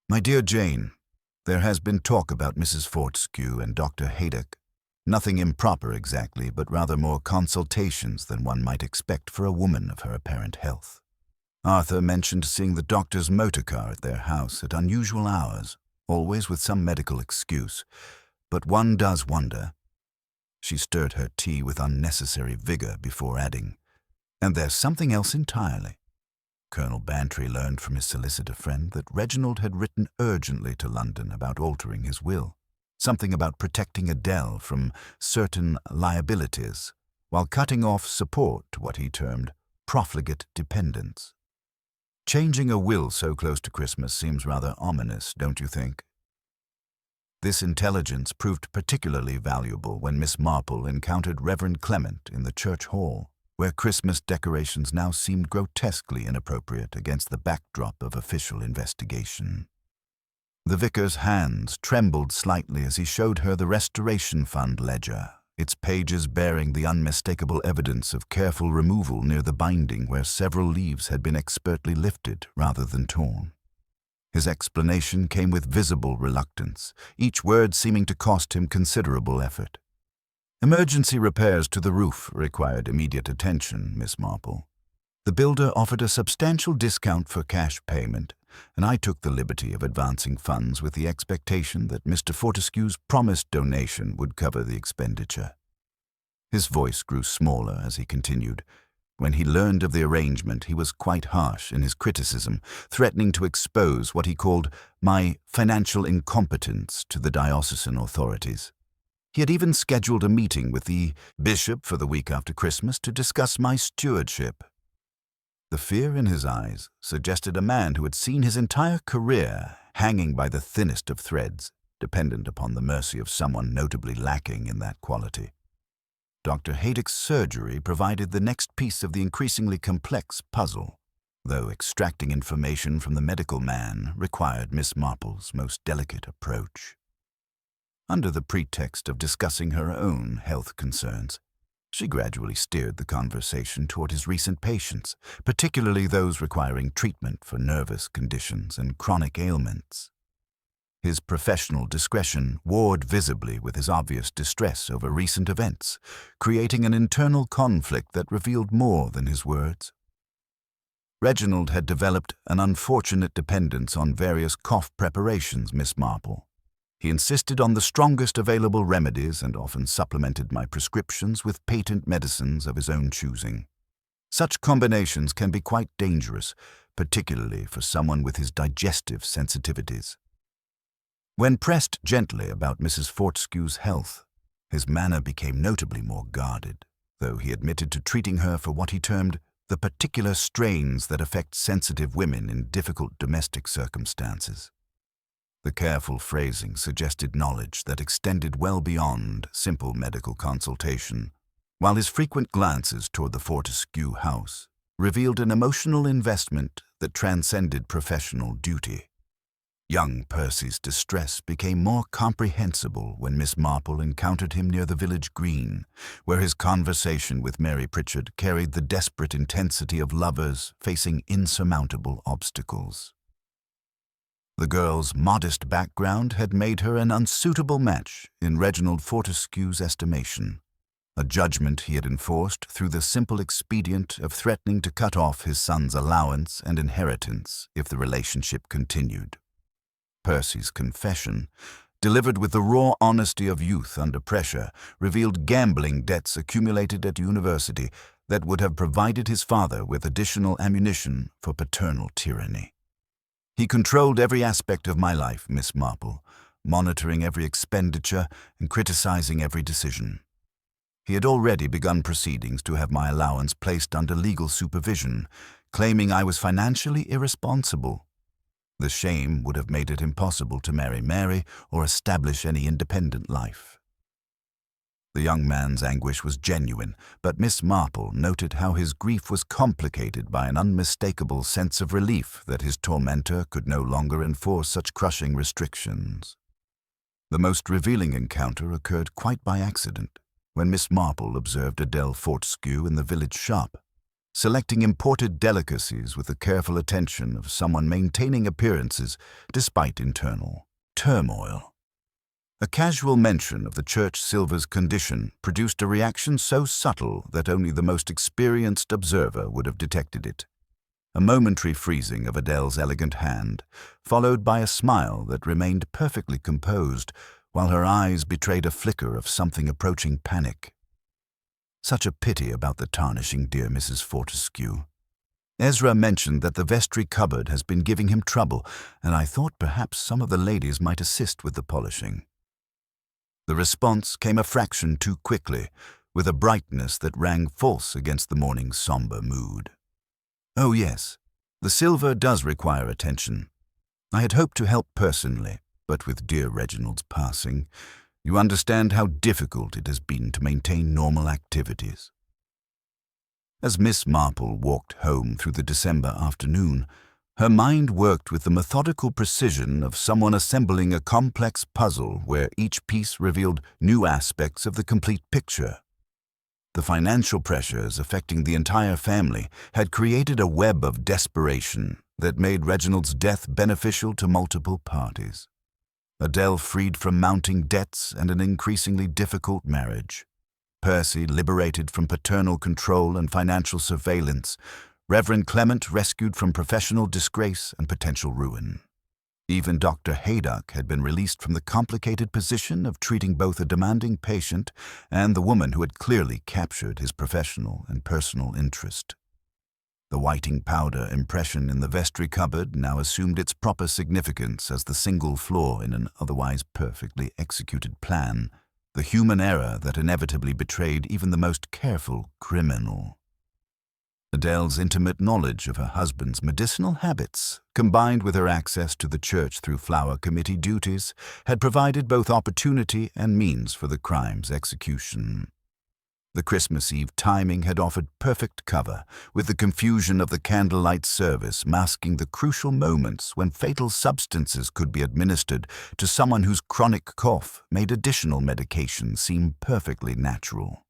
"My dear Jane, there has been talk about Mrs. Fortescue and Dr. Haydock. Nothing improper exactly, but rather more consultations than one might expect for a woman of her apparent health. Arthur mentioned seeing the doctor's motor car at their house at unusual hours, always with some medical excuse, but one does wonder." She stirred her tea with unnecessary vigor before adding, "And there's something else entirely." Colonel Bantry learned from his solicitor friend that Reginald had written urgently to London about altering his will, something about protecting Adele from certain liabilities, while cutting off support to what he termed profligate dependents. Changing a will so close to Christmas seems rather ominous, don't you think? This intelligence proved particularly valuable when Miss Marple encountered Reverend Clement in the church hall, where Christmas decorations now seemed grotesquely inappropriate against the backdrop of official investigation. The vicar's hands trembled slightly as he showed her the Restoration Fund ledger, its pages bearing the unmistakable evidence of careful removal near the binding where several leaves had been expertly lifted rather than torn. His explanation came with visible reluctance, each word seeming to cost him considerable effort. "Emergency repairs to the roof required immediate attention, Miss Marple. The builder offered a substantial discount for cash payment, and I took the liberty of advancing funds with the expectation that Mr. Fortescue's promised donation would cover the expenditure." His voice grew smaller as he continued. When he learned of the arrangement, he was quite harsh in his criticism, threatening to expose what he called my financial incompetence to the diocesan authorities. He had even scheduled a meeting with the bishop for the week after Christmas to discuss my stewardship. The fear in his eyes suggested a man who had seen his entire career hanging by the thinnest of threads, dependent upon the mercy of someone notably lacking in that quality. Dr. Haydock's surgery provided the next piece of the increasingly complex puzzle, though extracting information from the medical man required Miss Marple's most delicate approach. Under the pretext of discussing her own health concerns, she gradually steered the conversation toward his recent patients, particularly those requiring treatment for nervous conditions and chronic ailments. His professional discretion warred visibly with his obvious distress over recent events, creating an internal conflict that revealed more than his words. Reginald had developed an unfortunate dependence on various cough preparations, Miss Marple. He insisted on the strongest available remedies and often supplemented my prescriptions with patent medicines of his own choosing. Such combinations can be quite dangerous, particularly for someone with his digestive sensitivities. When pressed gently about Mrs. Fortescue's health, his manner became notably more guarded, though he admitted to treating her for what he termed the particular strains that affect sensitive women in difficult domestic circumstances. The careful phrasing suggested knowledge that extended well beyond simple medical consultation, while his frequent glances toward the Fortescue house revealed an emotional investment that transcended professional duty. Young Percy's distress became more comprehensible when Miss Marple encountered him near the village green, where his conversation with Mary Pritchard carried the desperate intensity of lovers facing insurmountable obstacles. The girl's modest background had made her an unsuitable match in Reginald Fortescue's estimation, a judgment he had enforced through the simple expedient of threatening to cut off his son's allowance and inheritance if the relationship continued. Percy's confession, delivered with the raw honesty of youth under pressure, revealed gambling debts accumulated at university that would have provided his father with additional ammunition for paternal tyranny. He controlled every aspect of my life, Miss Marple, monitoring every expenditure and criticizing every decision. He had already begun proceedings to have my allowance placed under legal supervision, claiming I was financially irresponsible. The shame would have made it impossible to marry Mary or establish any independent life. The young man's anguish was genuine, but Miss Marple noted how his grief was complicated by an unmistakable sense of relief that his tormentor could no longer enforce such crushing restrictions. The most revealing encounter occurred quite by accident, when Miss Marple observed Adele Fortescue in the village shop, selecting imported delicacies with the careful attention of someone maintaining appearances despite internal turmoil. A casual mention of the church silver's condition produced a reaction so subtle that only the most experienced observer would have detected it. A momentary freezing of Adele's elegant hand, followed by a smile that remained perfectly composed, while her eyes betrayed a flicker of something approaching panic. Such a pity about the tarnishing, dear Mrs. Fortescue. Ezra mentioned that the vestry cupboard has been giving him trouble, and I thought perhaps some of the ladies might assist with the polishing. The response came a fraction too quickly, with a brightness that rang false against the morning's somber mood. Oh yes, the silver does require attention. I had hoped to help personally, but with dear Reginald's passing, you understand how difficult it has been to maintain normal activities. As Miss Marple walked home through the December afternoon, her mind worked with the methodical precision of someone assembling a complex puzzle where each piece revealed new aspects of the complete picture. The financial pressures affecting the entire family had created a web of desperation that made Reginald's death beneficial to multiple parties. Adele freed from mounting debts and an increasingly difficult marriage. Percy liberated from paternal control and financial surveillance. Reverend Clement rescued from professional disgrace and potential ruin. Even Dr. Haydock had been released from the complicated position of treating both a demanding patient and the woman who had clearly captured his professional and personal interest. The whiting powder impression in the vestry cupboard now assumed its proper significance as the single flaw in an otherwise perfectly executed plan, the human error that inevitably betrayed even the most careful criminal. Adele's intimate knowledge of her husband's medicinal habits, combined with her access to the church through flower committee duties, had provided both opportunity and means for the crime's execution. The Christmas Eve timing had offered perfect cover, with the confusion of the candlelight service masking the crucial moments when fatal substances could be administered to someone whose chronic cough made additional medication seem perfectly natural.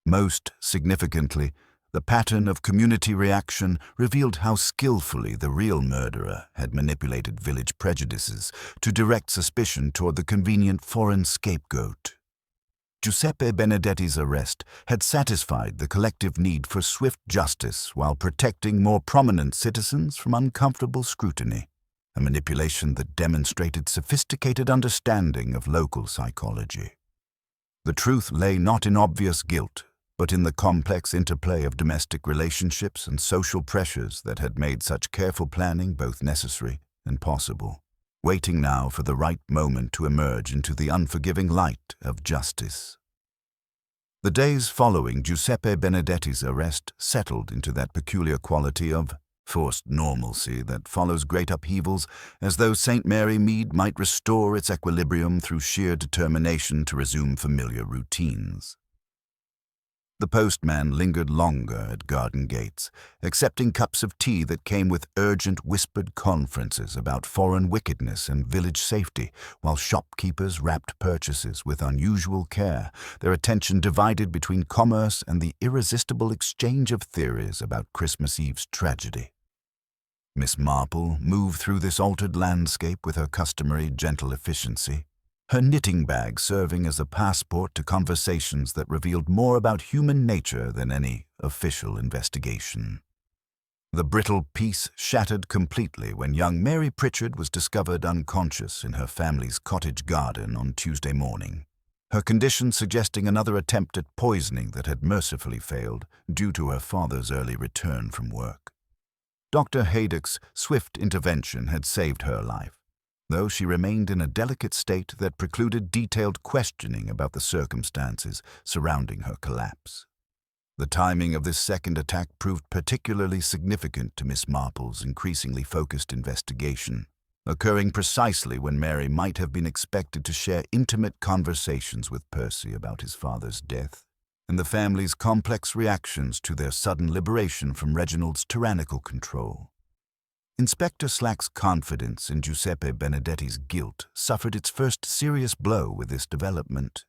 Most significantly, the pattern of community reaction revealed how skillfully the real murderer had manipulated village prejudices to direct suspicion toward the convenient foreign scapegoat. Giuseppe Benedetti's arrest had satisfied the collective need for swift justice while protecting more prominent citizens from uncomfortable scrutiny, a manipulation that demonstrated sophisticated understanding of local psychology. The truth lay not in obvious guilt, but in the complex interplay of domestic relationships and social pressures that had made such careful planning both necessary and possible, waiting now for the right moment to emerge into the unforgiving light of justice. The days following Giuseppe Benedetti's arrest settled into that peculiar quality of forced normalcy that follows great upheavals, as though St. Mary Mead might restore its equilibrium through sheer determination to resume familiar routines. The postman lingered longer at garden gates, accepting cups of tea that came with urgent whispered conferences about foreign wickedness and village safety, while shopkeepers wrapped purchases with unusual care, their attention divided between commerce and the irresistible exchange of theories about Christmas Eve's tragedy. Miss Marple moved through this altered landscape with her customary gentle efficiency, her knitting bag serving as a passport to conversations that revealed more about human nature than any official investigation. The brittle peace shattered completely when young Mary Pritchard was discovered unconscious in her family's cottage garden on Tuesday morning, her condition suggesting another attempt at poisoning that had mercifully failed due to her father's early return from work. Dr. Haydock's swift intervention had saved her life, though she remained in a delicate state that precluded detailed questioning about the circumstances surrounding her collapse. The timing of this second attack proved particularly significant to Miss Marple's increasingly focused investigation, occurring precisely when Mary might have been expected to share intimate conversations with Percy about his father's death and the family's complex reactions to their sudden liberation from Reginald's tyrannical control. Inspector Slack's confidence in Giuseppe Benedetti's guilt suffered its first serious blow with this development,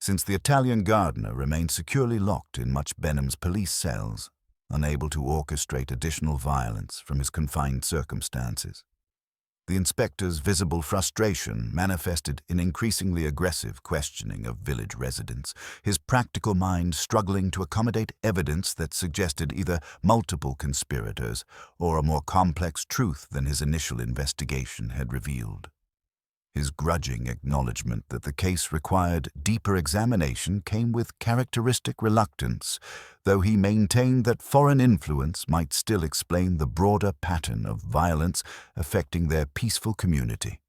since the Italian gardener remained securely locked in Much Benham's police cells, unable to orchestrate additional violence from his confined circumstances. The inspector's visible frustration manifested in increasingly aggressive questioning of village residents, his practical mind struggling to accommodate evidence that suggested either multiple conspirators or a more complex truth than his initial investigation had revealed. His grudging acknowledgement that the case required deeper examination came with characteristic reluctance, though he maintained that foreign influence might still explain the broader pattern of violence affecting their peaceful community.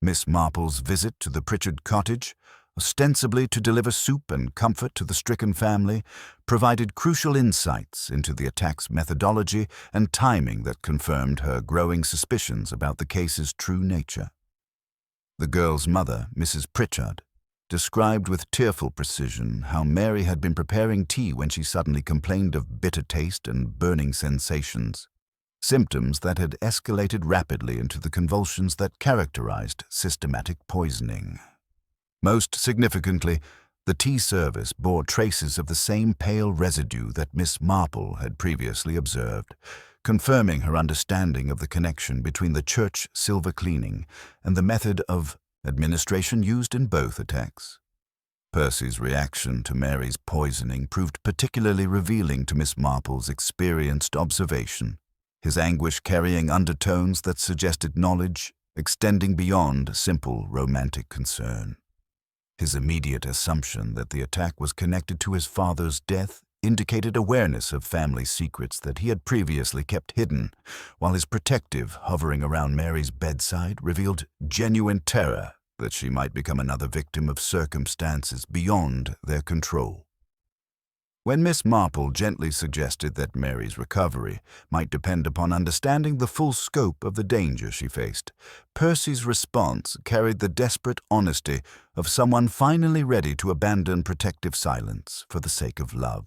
Miss Marple's visit to the Pritchard cottage, ostensibly to deliver soup and comfort to the stricken family, provided crucial insights into the attack's methodology and timing that confirmed her growing suspicions about the case's true nature. The girl's mother, Mrs. Pritchard, described with tearful precision how Mary had been preparing tea when she suddenly complained of bitter taste and burning sensations, symptoms that had escalated rapidly into the convulsions that characterized systematic poisoning. Most significantly, the tea service bore traces of the same pale residue that Miss Marple had previously observed, confirming her understanding of the connection between the church silver cleaning and the method of administration used in both attacks. Percy's reaction to Mary's poisoning proved particularly revealing to Miss Marple's experienced observation, his anguish carrying undertones that suggested knowledge extending beyond simple romantic concern. His immediate assumption that the attack was connected to his father's death indicated awareness of family secrets that he had previously kept hidden, while his protective hovering around Mary's bedside revealed genuine terror that she might become another victim of circumstances beyond their control. When Miss Marple gently suggested that Mary's recovery might depend upon understanding the full scope of the danger she faced, Percy's response carried the desperate honesty of someone finally ready to abandon protective silence for the sake of love.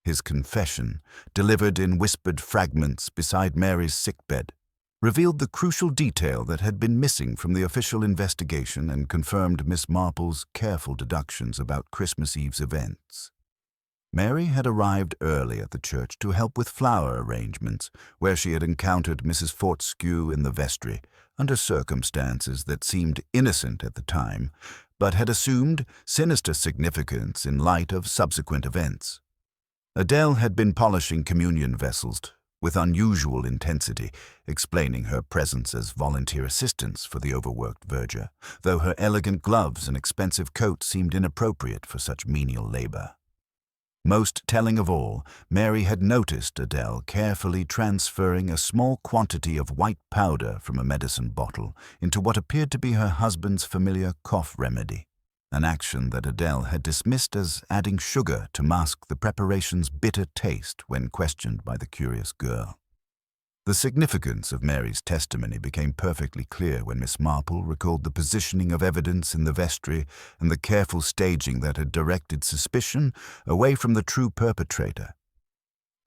His confession, delivered in whispered fragments beside Mary's sickbed, revealed the crucial detail that had been missing from the official investigation and confirmed Miss Marple's careful deductions about Christmas Eve's events. Mary had arrived early at the church to help with flower arrangements, where she had encountered Mrs. Fortescue in the vestry, under circumstances that seemed innocent at the time, but had assumed sinister significance in light of subsequent events. Adele had been polishing communion vessels with unusual intensity, explaining her presence as volunteer assistance for the overworked verger, though her elegant gloves and expensive coat seemed inappropriate for such menial labor. Most telling of all, Mary had noticed Adele carefully transferring a small quantity of white powder from a medicine bottle into what appeared to be her husband's familiar cough remedy. an action that Adele had dismissed as adding sugar to mask the preparation's bitter taste when questioned by the curious girl. The significance of Mary's testimony became perfectly clear when Miss Marple recalled the positioning of evidence in the vestry and the careful staging that had directed suspicion away from the true perpetrator.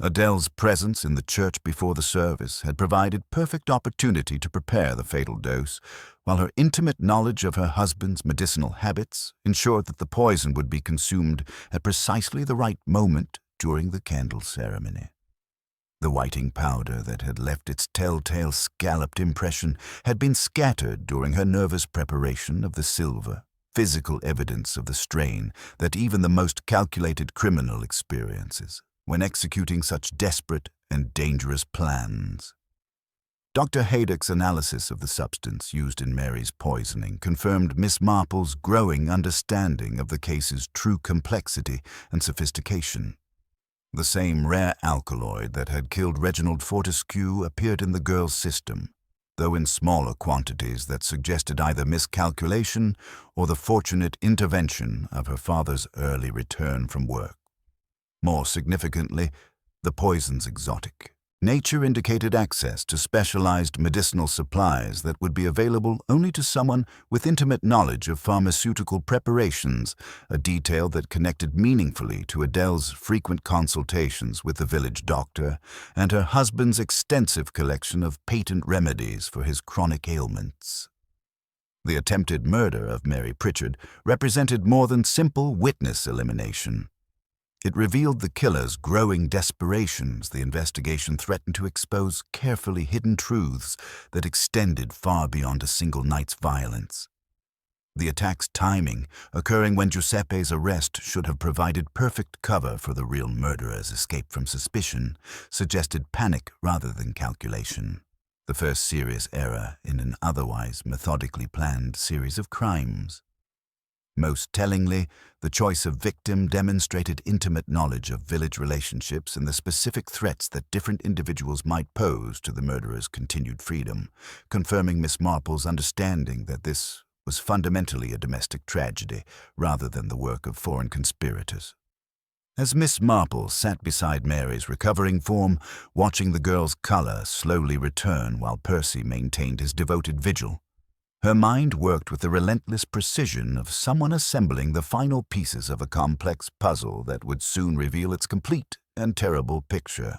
Adele's presence in the church before the service had provided perfect opportunity to prepare the fatal dose, while her intimate knowledge of her husband's medicinal habits ensured that the poison would be consumed at precisely the right moment during the candle ceremony. The whiting powder that had left its telltale scalloped impression had been scattered during her nervous preparation of the silver, physical evidence of the strain that even the most calculated criminal experiences when executing such desperate and dangerous plans. Dr. Haydock's analysis of the substance used in Mary's poisoning confirmed Miss Marple's growing understanding of the case's true complexity and sophistication. The same rare alkaloid that had killed Reginald Fortescue appeared in the girl's system, though in smaller quantities that suggested either miscalculation or the fortunate intervention of her father's early return from work. More significantly, the poison's exotic nature indicated access to specialized medicinal supplies that would be available only to someone with intimate knowledge of pharmaceutical preparations, a detail that connected meaningfully to Adele's frequent consultations with the village doctor and her husband's extensive collection of patent remedies for his chronic ailments. The attempted murder of Mary Pritchard represented more than simple witness elimination. It revealed the killer's growing desperation as the investigation threatened to expose carefully hidden truths that extended far beyond a single night's violence. The attack's timing, occurring when Giuseppe's arrest should have provided perfect cover for the real murderer's escape from suspicion, suggested panic rather than calculation, the first serious error in an otherwise methodically planned series of crimes. Most tellingly, the choice of victim demonstrated intimate knowledge of village relationships and the specific threats that different individuals might pose to the murderer's continued freedom, confirming Miss Marple's understanding that this was fundamentally a domestic tragedy rather than the work of foreign conspirators. As Miss Marple sat beside Mary's recovering form, watching the girl's color slowly return while Percy maintained his devoted vigil, her mind worked with the relentless precision of someone assembling the final pieces of a complex puzzle that would soon reveal its complete and terrible picture.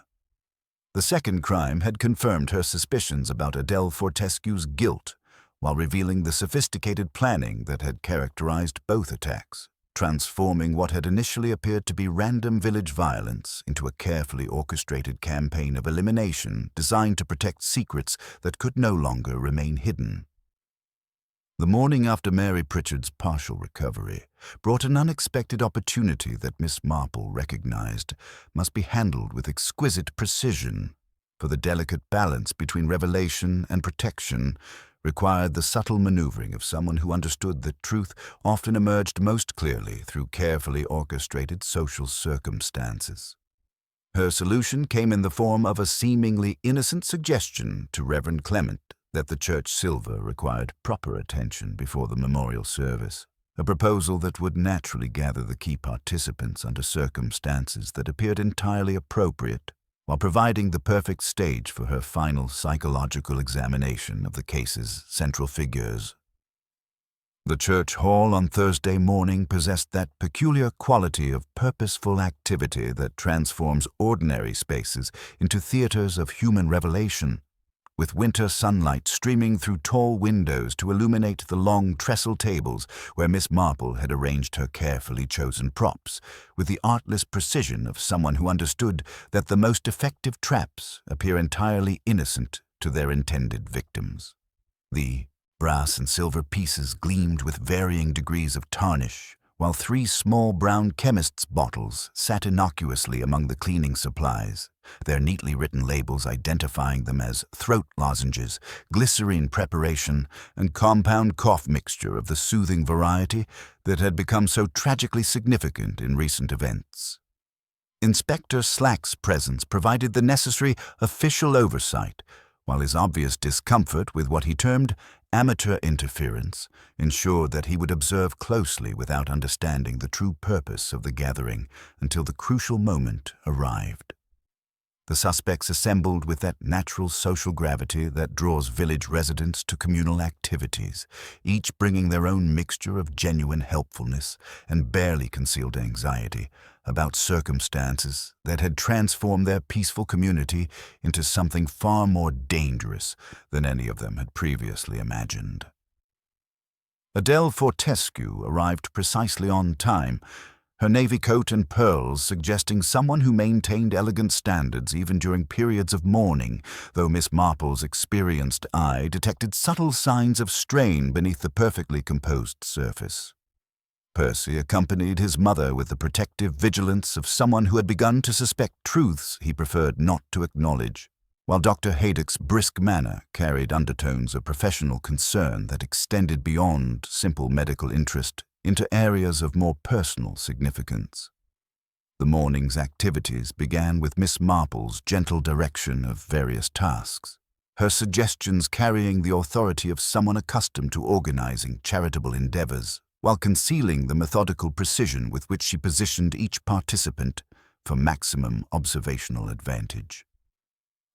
The second crime had confirmed her suspicions about Adele Fortescue's guilt, while revealing the sophisticated planning that had characterized both attacks, transforming what had initially appeared to be random village violence into a carefully orchestrated campaign of elimination designed to protect secrets that could no longer remain hidden. The morning after Mary Pritchard's partial recovery brought an unexpected opportunity that Miss Marple recognized must be handled with exquisite precision, for the delicate balance between revelation and protection required the subtle maneuvering of someone who understood that truth often emerged most clearly through carefully orchestrated social circumstances. Her solution came in the form of a seemingly innocent suggestion to Reverend Clement that the church silver required proper attention before the memorial service, a proposal that would naturally gather the key participants under circumstances that appeared entirely appropriate, while providing the perfect stage for her final psychological examination of the case's central figures. The church hall on Thursday morning possessed that peculiar quality of purposeful activity that transforms ordinary spaces into theaters of human revelation, with winter sunlight streaming through tall windows to illuminate the long trestle tables where Miss Marple had arranged her carefully chosen props, with the artless precision of someone who understood that the most effective traps appear entirely innocent to their intended victims. The brass and silver pieces gleamed with varying degrees of tarnish, while 3 small brown chemist's bottles sat innocuously among the cleaning supplies, their neatly written labels identifying them as throat lozenges, glycerine preparation, and compound cough mixture of the soothing variety that had become so tragically significant in recent events. Inspector Slack's presence provided the necessary official oversight, while his obvious discomfort with what he termed amateur interference ensured that he would observe closely without understanding the true purpose of the gathering until the crucial moment arrived. The suspects assembled with that natural social gravity that draws village residents to communal activities, each bringing their own mixture of genuine helpfulness and barely concealed anxiety about circumstances that had transformed their peaceful community into something far more dangerous than any of them had previously imagined. Adele Fortescue arrived precisely on time, her navy coat and pearls suggesting someone who maintained elegant standards even during periods of mourning, though Miss Marple's experienced eye detected subtle signs of strain beneath the perfectly composed surface. Percy accompanied his mother with the protective vigilance of someone who had begun to suspect truths he preferred not to acknowledge, while Dr. Haydock's brisk manner carried undertones of professional concern that extended beyond simple medical interest into areas of more personal significance. The morning's activities began with Miss Marple's gentle direction of various tasks, her suggestions carrying the authority of someone accustomed to organizing charitable endeavors, while concealing the methodical precision with which she positioned each participant for maximum observational advantage.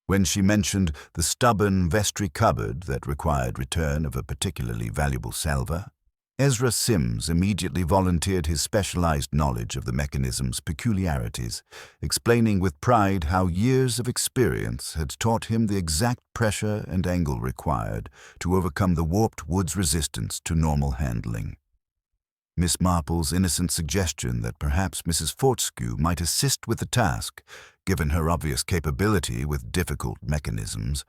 When she mentioned the stubborn vestry cupboard that required return of a particularly valuable salver, Ezra Sims immediately volunteered his specialized knowledge of the mechanism's peculiarities, explaining with pride how years of experience had taught him the exact pressure and angle required to overcome the warped wood's resistance to normal handling. Miss Marple's innocent suggestion that perhaps Mrs. Fortescue might assist with the task, given her obvious capability with difficult mechanisms,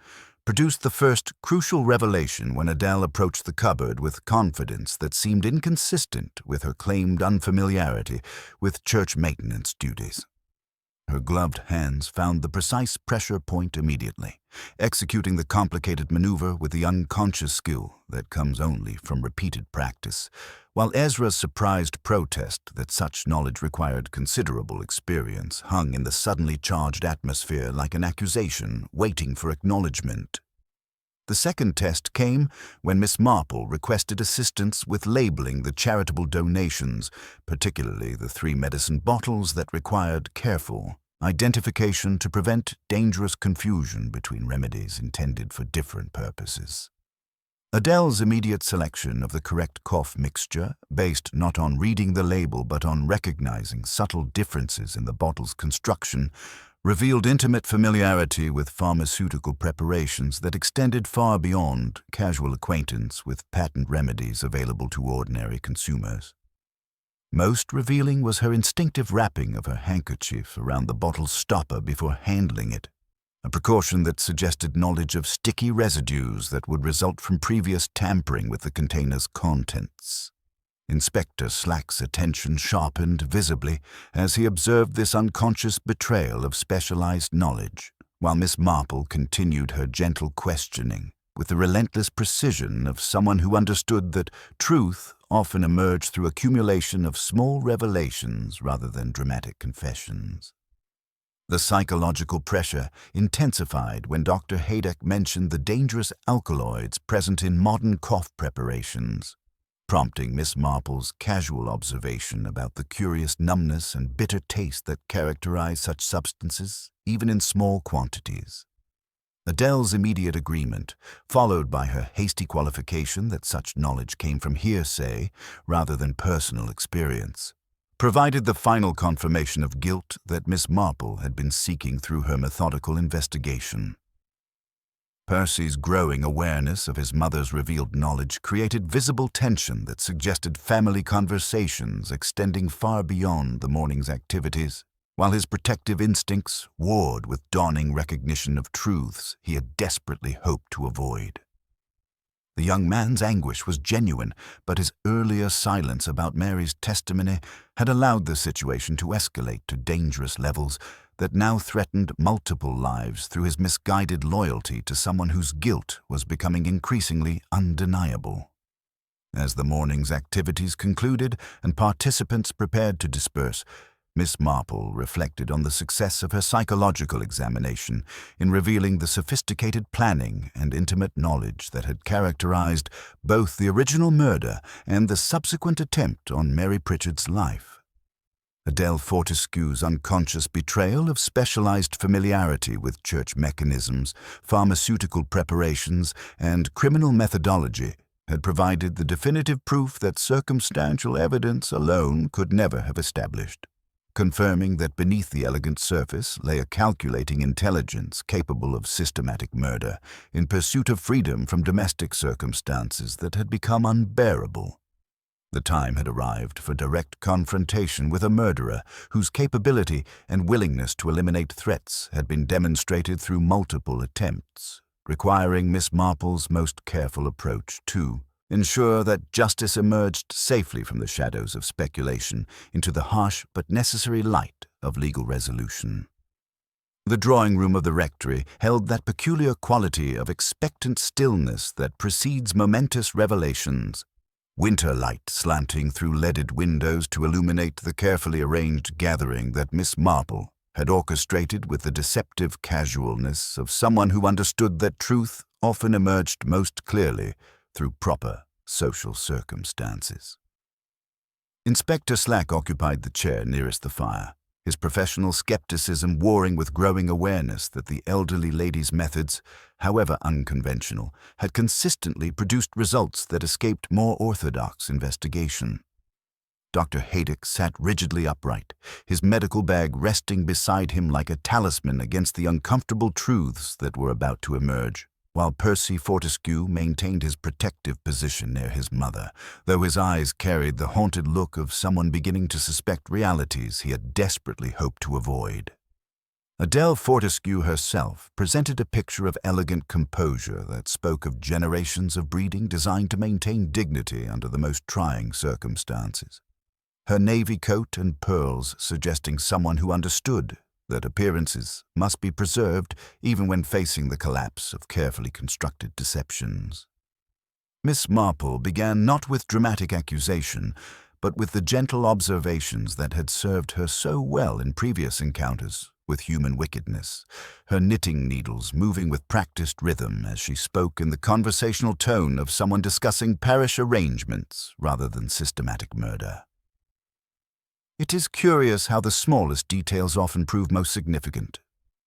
produced the first crucial revelation when Adele approached the cupboard with confidence that seemed inconsistent with her claimed unfamiliarity with church maintenance duties. Her gloved hands found the precise pressure point immediately, executing the complicated maneuver with the unconscious skill that comes only from repeated practice, while Ezra's surprised protest that such knowledge required considerable experience hung in the suddenly charged atmosphere like an accusation waiting for acknowledgement. The second test came when Miss Marple requested assistance with labeling the charitable donations, particularly the 3 medicine bottles that required careful identification to prevent dangerous confusion between remedies intended for different purposes. Adele's immediate selection of the correct cough mixture, based not on reading the label but on recognizing subtle differences in the bottle's construction, revealed intimate familiarity with pharmaceutical preparations that extended far beyond casual acquaintance with patent remedies available to ordinary consumers. Most revealing was her instinctive wrapping of her handkerchief around the bottle's stopper before handling it, a precaution that suggested knowledge of sticky residues that would result from previous tampering with the container's contents. Inspector Slack's attention sharpened visibly as he observed this unconscious betrayal of specialized knowledge, while Miss Marple continued her gentle questioning with the relentless precision of someone who understood that truth often emerged through accumulation of small revelations rather than dramatic confessions. The psychological pressure intensified when Dr. Haydock mentioned the dangerous alkaloids present in modern cough preparations, prompting Miss Marple's casual observation about the curious numbness and bitter taste that characterize such substances, even in small quantities. Adele's immediate agreement, followed by her hasty qualification that such knowledge came from hearsay rather than personal experience, provided the final confirmation of guilt that Miss Marple had been seeking through her methodical investigation. Percy's growing awareness of his mother's revealed knowledge created visible tension that suggested family conversations extending far beyond the morning's activities, while his protective instincts warred with dawning recognition of truths he had desperately hoped to avoid. The young man's anguish was genuine, but his earlier silence about Mary's testimony had allowed the situation to escalate to dangerous levels that now threatened multiple lives through his misguided loyalty to someone whose guilt was becoming increasingly undeniable. As the morning's activities concluded and participants prepared to disperse, Miss Marple reflected on the success of her psychological examination in revealing the sophisticated planning and intimate knowledge that had characterized both the original murder and the subsequent attempt on Mary Pritchard's life. Adele Fortescue's unconscious betrayal of specialized familiarity with church mechanisms, pharmaceutical preparations, and criminal methodology had provided the definitive proof that circumstantial evidence alone could never have established, confirming that beneath the elegant surface lay a calculating intelligence capable of systematic murder in pursuit of freedom from domestic circumstances that had become unbearable. The time had arrived for direct confrontation with a murderer whose capability and willingness to eliminate threats had been demonstrated through multiple attempts, requiring Miss Marple's most careful approach to ensure that justice emerged safely from the shadows of speculation into the harsh but necessary light of legal resolution. The drawing room of the rectory held that peculiar quality of expectant stillness that precedes momentous revelations. Winter light slanting through leaded windows to illuminate the carefully arranged gathering that Miss Marple had orchestrated with the deceptive casualness of someone who understood that truth often emerged most clearly through proper social circumstances. Inspector Slack occupied the chair nearest the fire, his professional skepticism warring with growing awareness that the elderly lady's methods, however unconventional, had consistently produced results that escaped more orthodox investigation. Dr. Haydock sat rigidly upright, his medical bag resting beside him like a talisman against the uncomfortable truths that were about to emerge, while Percy Fortescue maintained his protective position near his mother, though his eyes carried the haunted look of someone beginning to suspect realities he had desperately hoped to avoid. Adele Fortescue herself presented a picture of elegant composure that spoke of generations of breeding designed to maintain dignity under the most trying circumstances. Her navy coat and pearls suggesting someone who understood that appearances must be preserved even when facing the collapse of carefully constructed deceptions. Miss Marple began not with dramatic accusation, but with the gentle observations that had served her so well in previous encounters with human wickedness, her knitting needles moving with practiced rhythm as she spoke in the conversational tone of someone discussing parish arrangements rather than systematic murder. "It is curious how the smallest details often prove most significant,"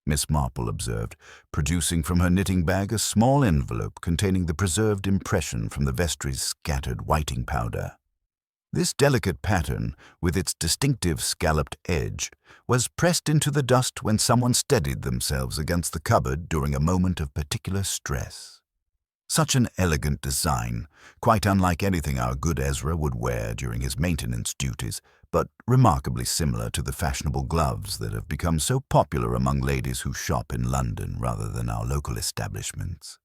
Miss Marple observed, producing from her knitting bag a small envelope containing the preserved impression from the vestry's scattered whiting powder. This delicate pattern, with its distinctive scalloped edge, was pressed into the dust when someone steadied themselves against the cupboard during a moment of particular stress. Such an elegant design, quite unlike anything our good Ezra would wear during his maintenance duties, but remarkably similar to the fashionable gloves that have become so popular among ladies who shop in London rather than our local establishments.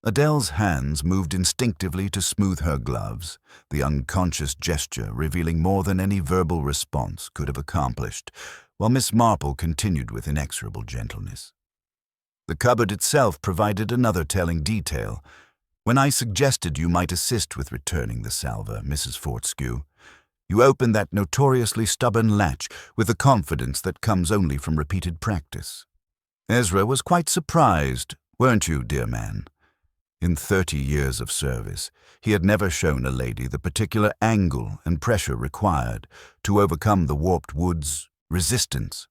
Adele's hands moved instinctively to smooth her gloves, the unconscious gesture revealing more than any verbal response could have accomplished, while Miss Marple continued with inexorable gentleness. The cupboard itself provided another telling detail. "When I suggested you might assist with returning the salver, Mrs. Fortescue, you opened that notoriously stubborn latch with the confidence that comes only from repeated practice. Ezra was quite surprised, weren't you, dear man? In 30 years of service, he had never shown a lady the particular angle and pressure required to overcome the warped wood's resistance."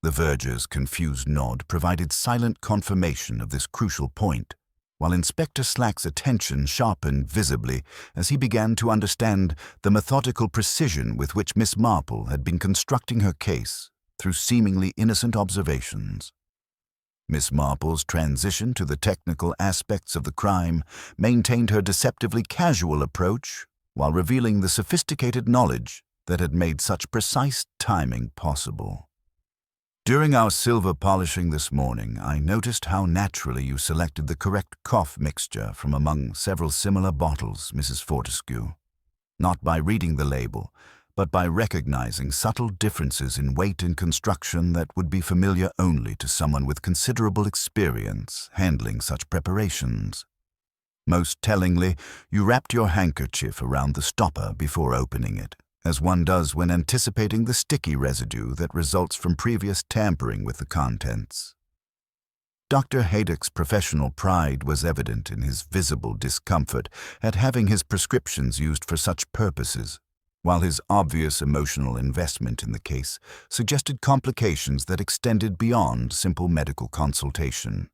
The verger's confused nod provided silent confirmation of this crucial point, while Inspector Slack's attention sharpened visibly as he began to understand the methodical precision with which Miss Marple had been constructing her case through seemingly innocent observations. Miss Marple's transition to the technical aspects of the crime maintained her deceptively casual approach while revealing the sophisticated knowledge that had made such precise timing possible. "During our silver polishing this morning, I noticed how naturally you selected the correct cough mixture from among several similar bottles, Mrs. Fortescue. Not by reading the label, but by recognizing subtle differences in weight and construction that would be familiar only to someone with considerable experience handling such preparations. Most tellingly, you wrapped your handkerchief around the stopper before opening it, as one does when anticipating the sticky residue that results from previous tampering with the contents. Dr. Haydock's professional pride was evident in his visible discomfort at having his prescriptions used for such purposes, while his obvious emotional investment in the case suggested complications that extended beyond simple medical consultation.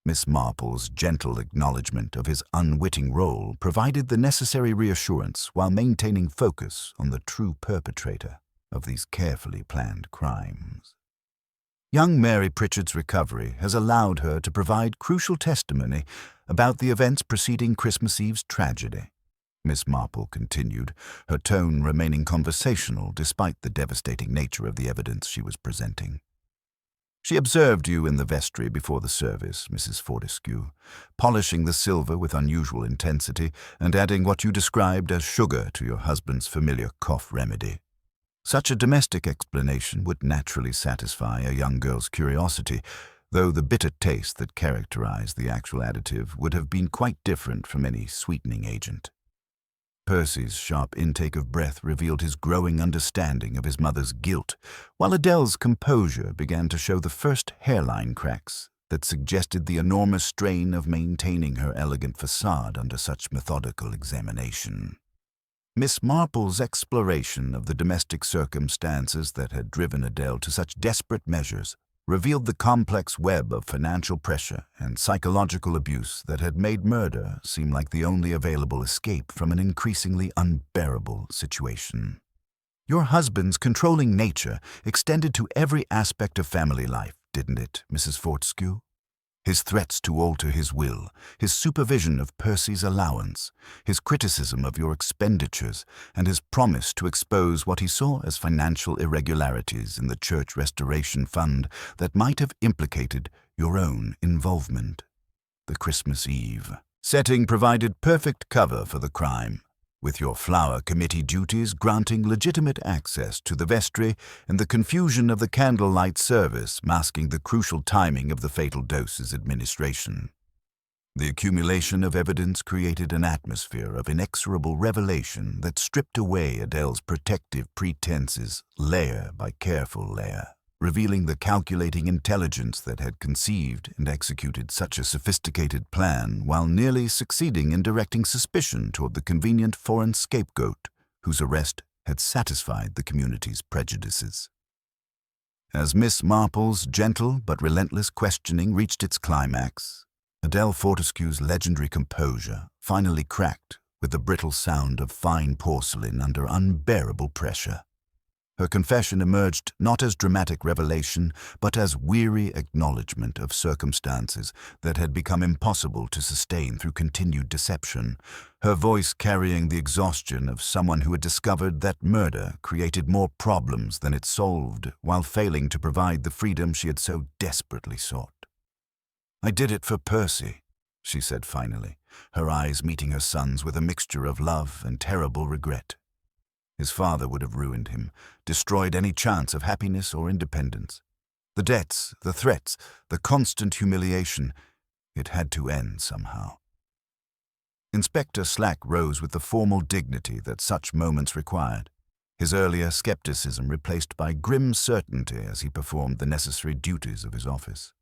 Miss Marple's gentle acknowledgement of his unwitting role provided the necessary reassurance while maintaining focus on the true perpetrator of these carefully planned crimes. Young Mary Pritchard's recovery has allowed her to provide crucial testimony about the events preceding Christmas Eve's tragedy, Miss Marple continued, her tone remaining conversational despite the devastating nature of the evidence she was presenting. She observed you in the vestry before the service, Mrs. Fortescue, polishing the silver with unusual intensity and adding what you described as sugar to your husband's familiar cough remedy. Such a domestic explanation would naturally satisfy a young girl's curiosity, though the bitter taste that characterized the actual additive would have been quite different from any sweetening agent. Percy's sharp intake of breath revealed his growing understanding of his mother's guilt, while Adele's composure began to show the first hairline cracks that suggested the enormous strain of maintaining her elegant facade under such methodical examination. Miss Marple's exploration of the domestic circumstances that had driven Adele to such desperate measures revealed the complex web of financial pressure and psychological abuse that had made murder seem like the only available escape from an increasingly unbearable situation. Your husband's controlling nature extended to every aspect of family life, didn't it, Mrs. Fortescue? His threats to alter his will, his supervision of Percy's allowance, his criticism of your expenditures, and his promise to expose what he saw as financial irregularities in the Church Restoration Fund that might have implicated your own involvement. The Christmas Eve setting provided perfect cover for the crime, with your flower committee duties granting legitimate access to the vestry and the confusion of the candlelight service masking the crucial timing of the fatal dose's administration. The accumulation of evidence created an atmosphere of inexorable revelation that stripped away Adele's protective pretenses layer by careful layer, revealing the calculating intelligence that had conceived and executed such a sophisticated plan while nearly succeeding in directing suspicion toward the convenient foreign scapegoat whose arrest had satisfied the community's prejudices. As Miss Marple's gentle but relentless questioning reached its climax, Adele Fortescue's legendary composure finally cracked with the brittle sound of fine porcelain under unbearable pressure. Her confession emerged not as dramatic revelation, but as weary acknowledgement of circumstances that had become impossible to sustain through continued deception, her voice carrying the exhaustion of someone who had discovered that murder created more problems than it solved, while failing to provide the freedom she had so desperately sought. "I did it for Percy," she said finally, her eyes meeting her son's with a mixture of love and terrible regret. His father would have ruined him, destroyed any chance of happiness or independence. The debts, the threats, the constant humiliation, it had to end somehow. Inspector Slack rose with the formal dignity that such moments required, his earlier skepticism replaced by grim certainty as he performed the necessary duties of his office.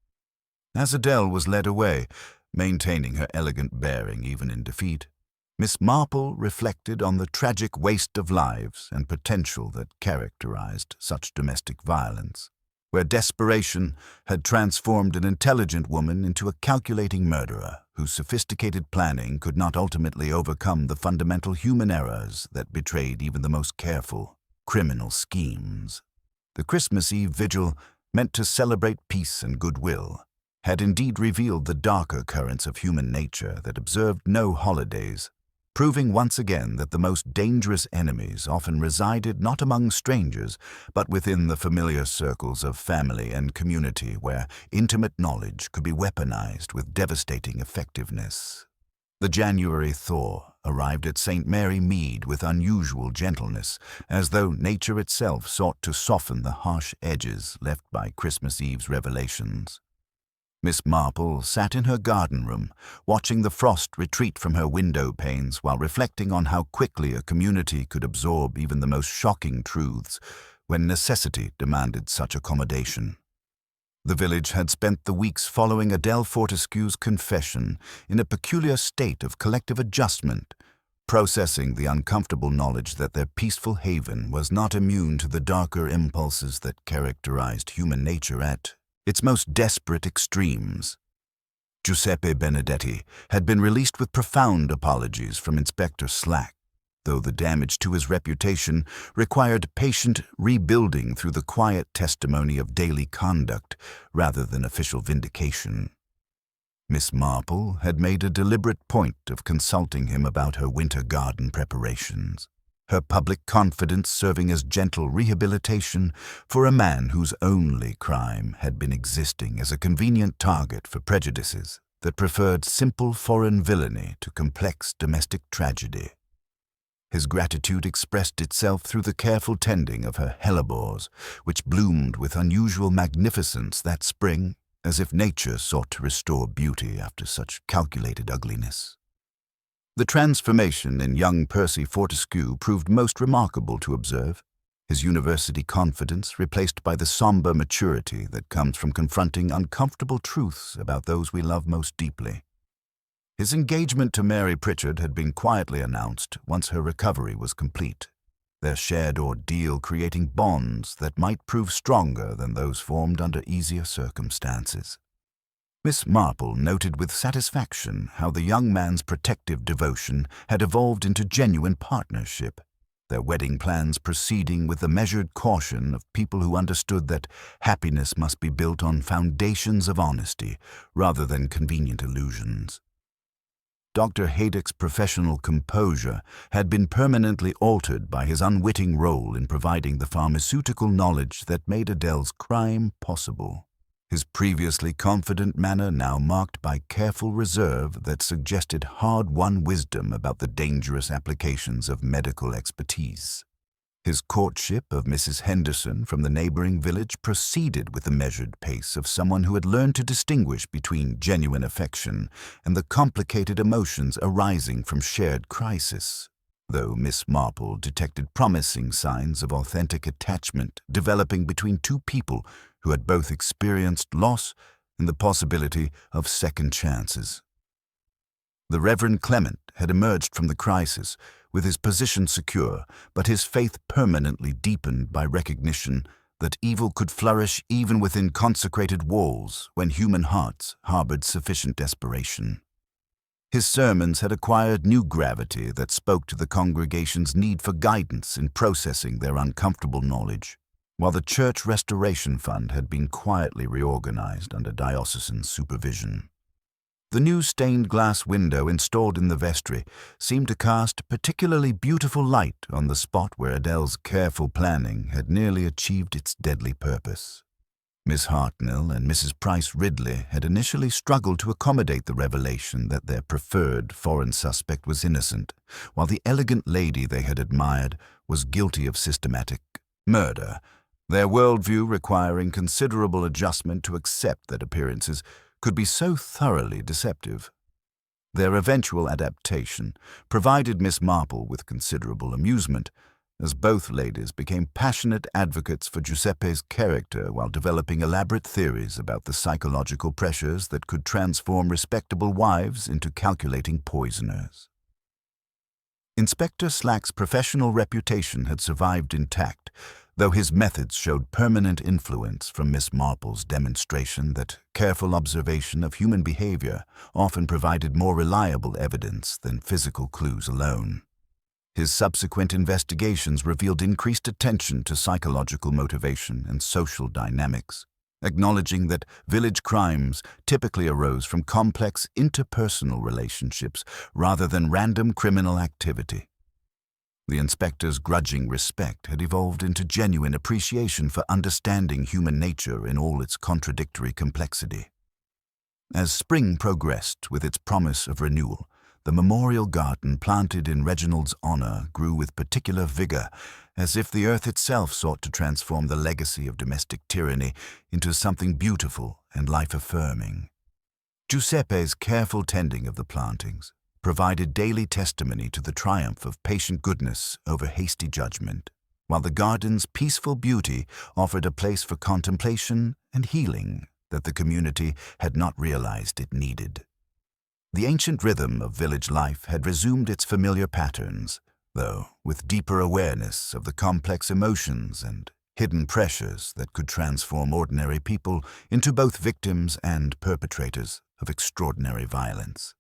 As Adele was led away, maintaining her elegant bearing even in defeat, Miss Marple reflected on the tragic waste of lives and potential that characterized such domestic violence, where desperation had transformed an intelligent woman into a calculating murderer whose sophisticated planning could not ultimately overcome the fundamental human errors that betrayed even the most careful criminal schemes. The Christmas Eve vigil, meant to celebrate peace and goodwill, had indeed revealed the darker currents of human nature that observed no holidays, proving once again that the most dangerous enemies often resided not among strangers, but within the familiar circles of family and community where intimate knowledge could be weaponized with devastating effectiveness. The January thaw arrived at St. Mary Mead with unusual gentleness, as though nature itself sought to soften the harsh edges left by Christmas Eve's revelations. Miss Marple sat in her garden room, watching the frost retreat from her window panes while reflecting on how quickly a community could absorb even the most shocking truths when necessity demanded such accommodation. The village had spent the weeks following Adele Fortescue's confession in a peculiar state of collective adjustment, processing the uncomfortable knowledge that their peaceful haven was not immune to the darker impulses that characterized human nature at its most desperate extremes. Giuseppe Benedetti had been released with profound apologies from Inspector Slack, though the damage to his reputation required patient rebuilding through the quiet testimony of daily conduct rather than official vindication. Miss Marple had made a deliberate point of consulting him about her winter garden preparations, her public confidence serving as gentle rehabilitation for a man whose only crime had been existing as a convenient target for prejudices that preferred simple foreign villainy to complex domestic tragedy. His gratitude expressed itself through the careful tending of her hellebores, which bloomed with unusual magnificence that spring, as if nature sought to restore beauty after such calculated ugliness. The transformation in young Percy Fortescue proved most remarkable to observe, his university confidence replaced by the somber maturity that comes from confronting uncomfortable truths about those we love most deeply. His engagement to Mary Pritchard had been quietly announced once her recovery was complete, their shared ordeal creating bonds that might prove stronger than those formed under easier circumstances. Miss Marple noted with satisfaction how the young man's protective devotion had evolved into genuine partnership, their wedding plans proceeding with the measured caution of people who understood that happiness must be built on foundations of honesty rather than convenient illusions. Dr. Haydock's professional composure had been permanently altered by his unwitting role in providing the pharmaceutical knowledge that made Adele's crime possible. His previously confident manner now marked by careful reserve that suggested hard-won wisdom about the dangerous applications of medical expertise. His courtship of Mrs. Henderson from the neighboring village proceeded with the measured pace of someone who had learned to distinguish between genuine affection and the complicated emotions arising from shared crisis, though Miss Marple detected promising signs of authentic attachment developing between two people who had both experienced loss and the possibility of second chances. The Reverend Clement had emerged from the crisis with his position secure, but his faith permanently deepened by recognition that evil could flourish even within consecrated walls when human hearts harbored sufficient desperation. His sermons had acquired new gravity that spoke to the congregation's need for guidance in processing their uncomfortable knowledge, while the Church Restoration Fund had been quietly reorganized under diocesan supervision. The new stained glass window installed in the vestry seemed to cast particularly beautiful light on the spot where Adele's careful planning had nearly achieved its deadly purpose. Miss Hartnell and Mrs. Price Ridley had initially struggled to accommodate the revelation that their preferred foreign suspect was innocent, while the elegant lady they had admired was guilty of systematic murder, their worldview requiring considerable adjustment to accept that appearances could be so thoroughly deceptive. Their eventual adaptation provided Miss Marple with considerable amusement, as both ladies became passionate advocates for Giuseppe's character while developing elaborate theories about the psychological pressures that could transform respectable wives into calculating poisoners. Inspector Slack's professional reputation had survived intact, though his methods showed permanent influence from Miss Marple's demonstration that careful observation of human behavior often provided more reliable evidence than physical clues alone. His subsequent investigations revealed increased attention to psychological motivation and social dynamics, acknowledging that village crimes typically arose from complex interpersonal relationships rather than random criminal activity. The inspector's grudging respect had evolved into genuine appreciation for understanding human nature in all its contradictory complexity. As spring progressed with its promise of renewal, the memorial garden planted in Reginald's honor grew with particular vigor, as if the earth itself sought to transform the legacy of domestic tyranny into something beautiful and life-affirming. Giuseppe's careful tending of the plantings provided daily testimony to the triumph of patient goodness over hasty judgment, while the garden's peaceful beauty offered a place for contemplation and healing that the community had not realized it needed. The ancient rhythm of village life had resumed its familiar patterns, though with deeper awareness of the complex emotions and hidden pressures that could transform ordinary people into both victims and perpetrators of extraordinary violence.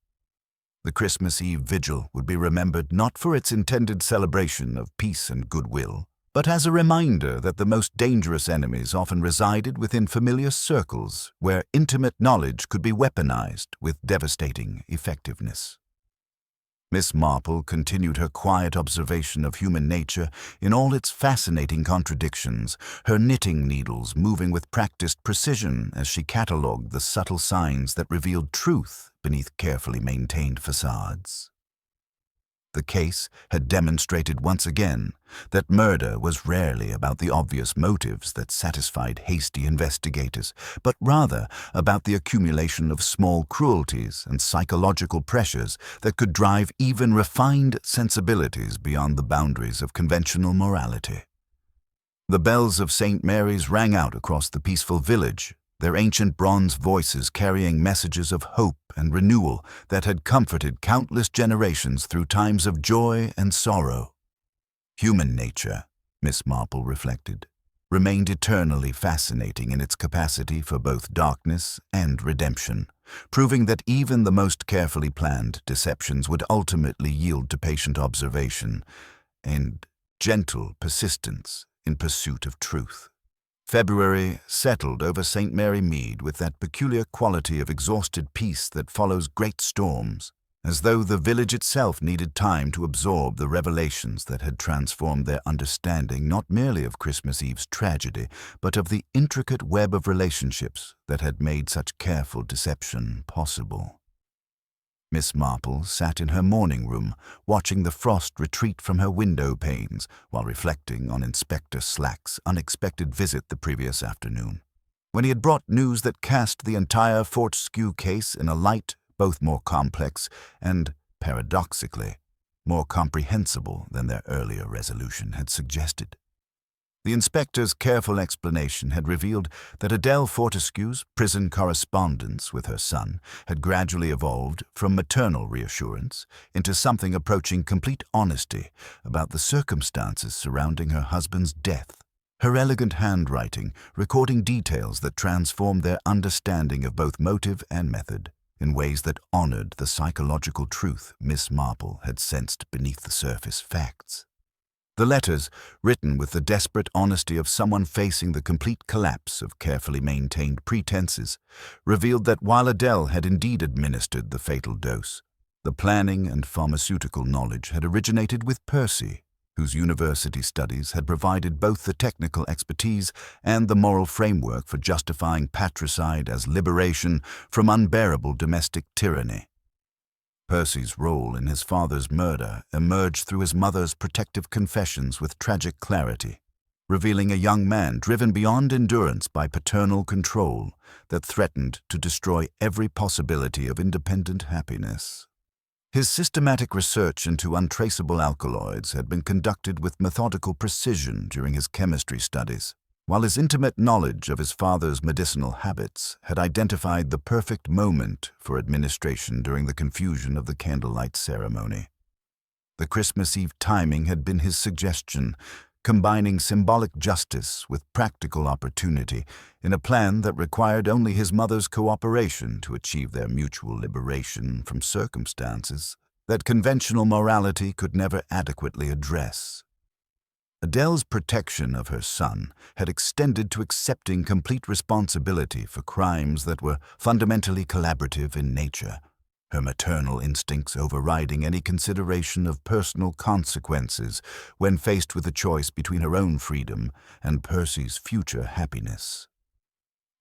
The Christmas Eve Vigil would be remembered not for its intended celebration of peace and goodwill, but as a reminder that the most dangerous enemies often resided within familiar circles where intimate knowledge could be weaponized with devastating effectiveness. Miss Marple continued her quiet observation of human nature in all its fascinating contradictions, her knitting needles moving with practiced precision as she catalogued the subtle signs that revealed truth beneath carefully maintained facades. The case had demonstrated once again that murder was rarely about the obvious motives that satisfied hasty investigators, but rather about the accumulation of small cruelties and psychological pressures that could drive even refined sensibilities beyond the boundaries of conventional morality. The bells of St. Mary's rang out across the peaceful village, their ancient bronze voices carrying messages of hope and renewal that had comforted countless generations through times of joy and sorrow. Human nature, Miss Marple reflected, remained eternally fascinating in its capacity for both darkness and redemption, proving that even the most carefully planned deceptions would ultimately yield to patient observation and gentle persistence in pursuit of truth. February settled over St. Mary Mead with that peculiar quality of exhausted peace that follows great storms, as though the village itself needed time to absorb the revelations that had transformed their understanding not merely of Christmas Eve's tragedy, but of the intricate web of relationships that had made such careful deception possible. Miss Marple sat in her morning room, watching the frost retreat from her window panes while reflecting on Inspector Slack's unexpected visit the previous afternoon, when he had brought news that cast the entire Fortescue case in a light both more complex and, paradoxically, more comprehensible than their earlier resolution had suggested. The inspector's careful explanation had revealed that Adele Fortescue's prison correspondence with her son had gradually evolved from maternal reassurance into something approaching complete honesty about the circumstances surrounding her husband's death, her elegant handwriting recording details that transformed their understanding of both motive and method in ways that honored the psychological truth Miss Marple had sensed beneath the surface facts. The letters, written with the desperate honesty of someone facing the complete collapse of carefully maintained pretenses, revealed that while Adele had indeed administered the fatal dose, the planning and pharmaceutical knowledge had originated with Percy, whose university studies had provided both the technical expertise and the moral framework for justifying patricide as liberation from unbearable domestic tyranny. Percy's role in his father's murder emerged through his mother's protective confessions with tragic clarity, revealing a young man driven beyond endurance by paternal control that threatened to destroy every possibility of independent happiness. His systematic research into untraceable alkaloids had been conducted with methodical precision during his chemistry studies, while his intimate knowledge of his father's medicinal habits had identified the perfect moment for administration during the confusion of the candlelight ceremony. The Christmas Eve timing had been his suggestion, combining symbolic justice with practical opportunity in a plan that required only his mother's cooperation to achieve their mutual liberation from circumstances that conventional morality could never adequately address. Adele's protection of her son had extended to accepting complete responsibility for crimes that were fundamentally collaborative in nature, her maternal instincts overriding any consideration of personal consequences when faced with a choice between her own freedom and Percy's future happiness.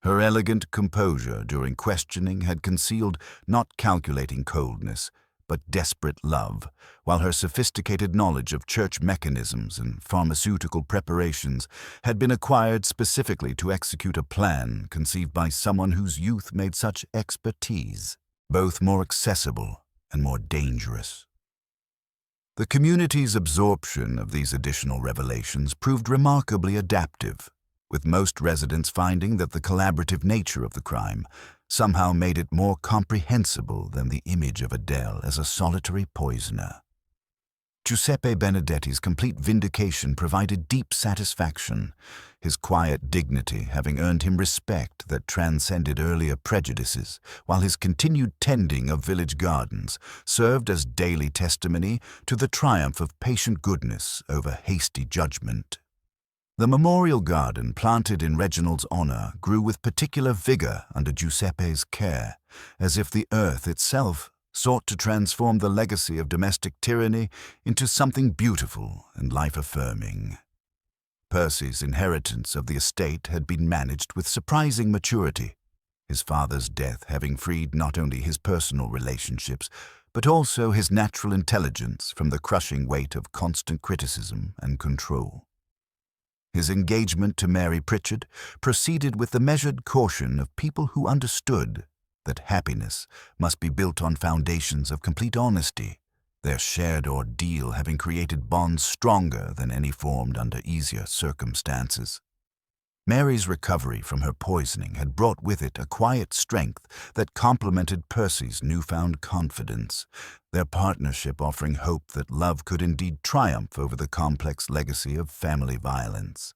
Her elegant composure during questioning had concealed not calculating coldness, but desperate love, while her sophisticated knowledge of church mechanisms and pharmaceutical preparations had been acquired specifically to execute a plan conceived by someone whose youth made such expertise both more accessible and more dangerous. The community's absorption of these additional revelations proved remarkably adaptive, with most residents finding that the collaborative nature of the crime somehow made it more comprehensible than the image of Adele as a solitary poisoner. Giuseppe Benedetti's complete vindication provided deep satisfaction, his quiet dignity having earned him respect that transcended earlier prejudices, while his continued tending of village gardens served as daily testimony to the triumph of patient goodness over hasty judgment. The memorial garden planted in Reginald's honor grew with particular vigor under Giuseppe's care, as if the earth itself sought to transform the legacy of domestic tyranny into something beautiful and life-affirming. Percy's inheritance of the estate had been managed with surprising maturity, his father's death having freed not only his personal relationships, but also his natural intelligence from the crushing weight of constant criticism and control. His engagement to Mary Pritchard proceeded with the measured caution of people who understood that happiness must be built on foundations of complete honesty, their shared ordeal having created bonds stronger than any formed under easier circumstances. Mary's recovery from her poisoning had brought with it a quiet strength that complemented Percy's newfound confidence, their partnership offering hope that love could indeed triumph over the complex legacy of family violence.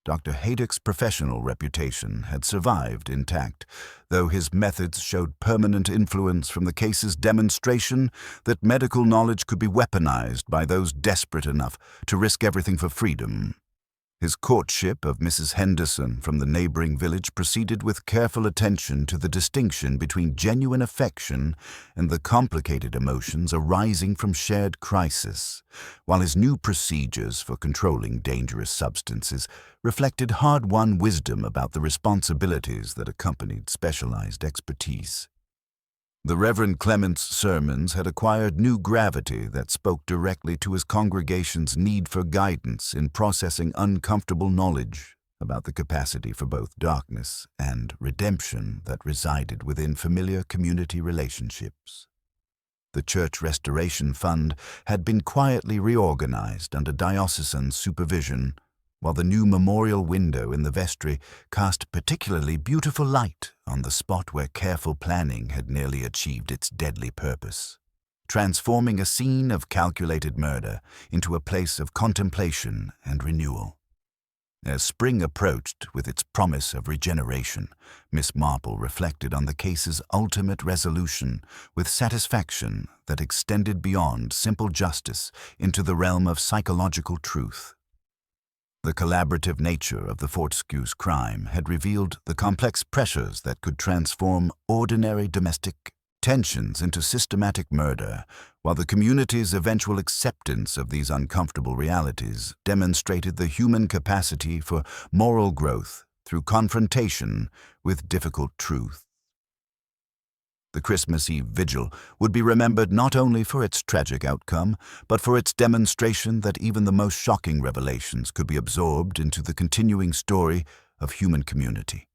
Dr. Haydock's professional reputation had survived intact, though his methods showed permanent influence from the case's demonstration that medical knowledge could be weaponized by those desperate enough to risk everything for freedom. His courtship of Mrs. Henderson from the neighboring village proceeded with careful attention to the distinction between genuine affection and the complicated emotions arising from shared crisis, while his new procedures for controlling dangerous substances reflected hard-won wisdom about the responsibilities that accompanied specialized expertise. The Reverend Clement's sermons had acquired new gravity that spoke directly to his congregation's need for guidance in processing uncomfortable knowledge about the capacity for both darkness and redemption that resided within familiar community relationships. The Church Restoration Fund had been quietly reorganized under diocesan supervision, while the new memorial window in the vestry cast particularly beautiful light on the spot where careful planning had nearly achieved its deadly purpose, transforming a scene of calculated murder into a place of contemplation and renewal. As spring approached with its promise of regeneration, Miss Marple reflected on the case's ultimate resolution with satisfaction that extended beyond simple justice into the realm of psychological truth. The collaborative nature of the Fortescue's crime had revealed the complex pressures that could transform ordinary domestic tensions into systematic murder, while the community's eventual acceptance of these uncomfortable realities demonstrated the human capacity for moral growth through confrontation with difficult truth. The Christmas Eve Vigil would be remembered not only for its tragic outcome, but for its demonstration that even the most shocking revelations could be absorbed into the continuing story of human community.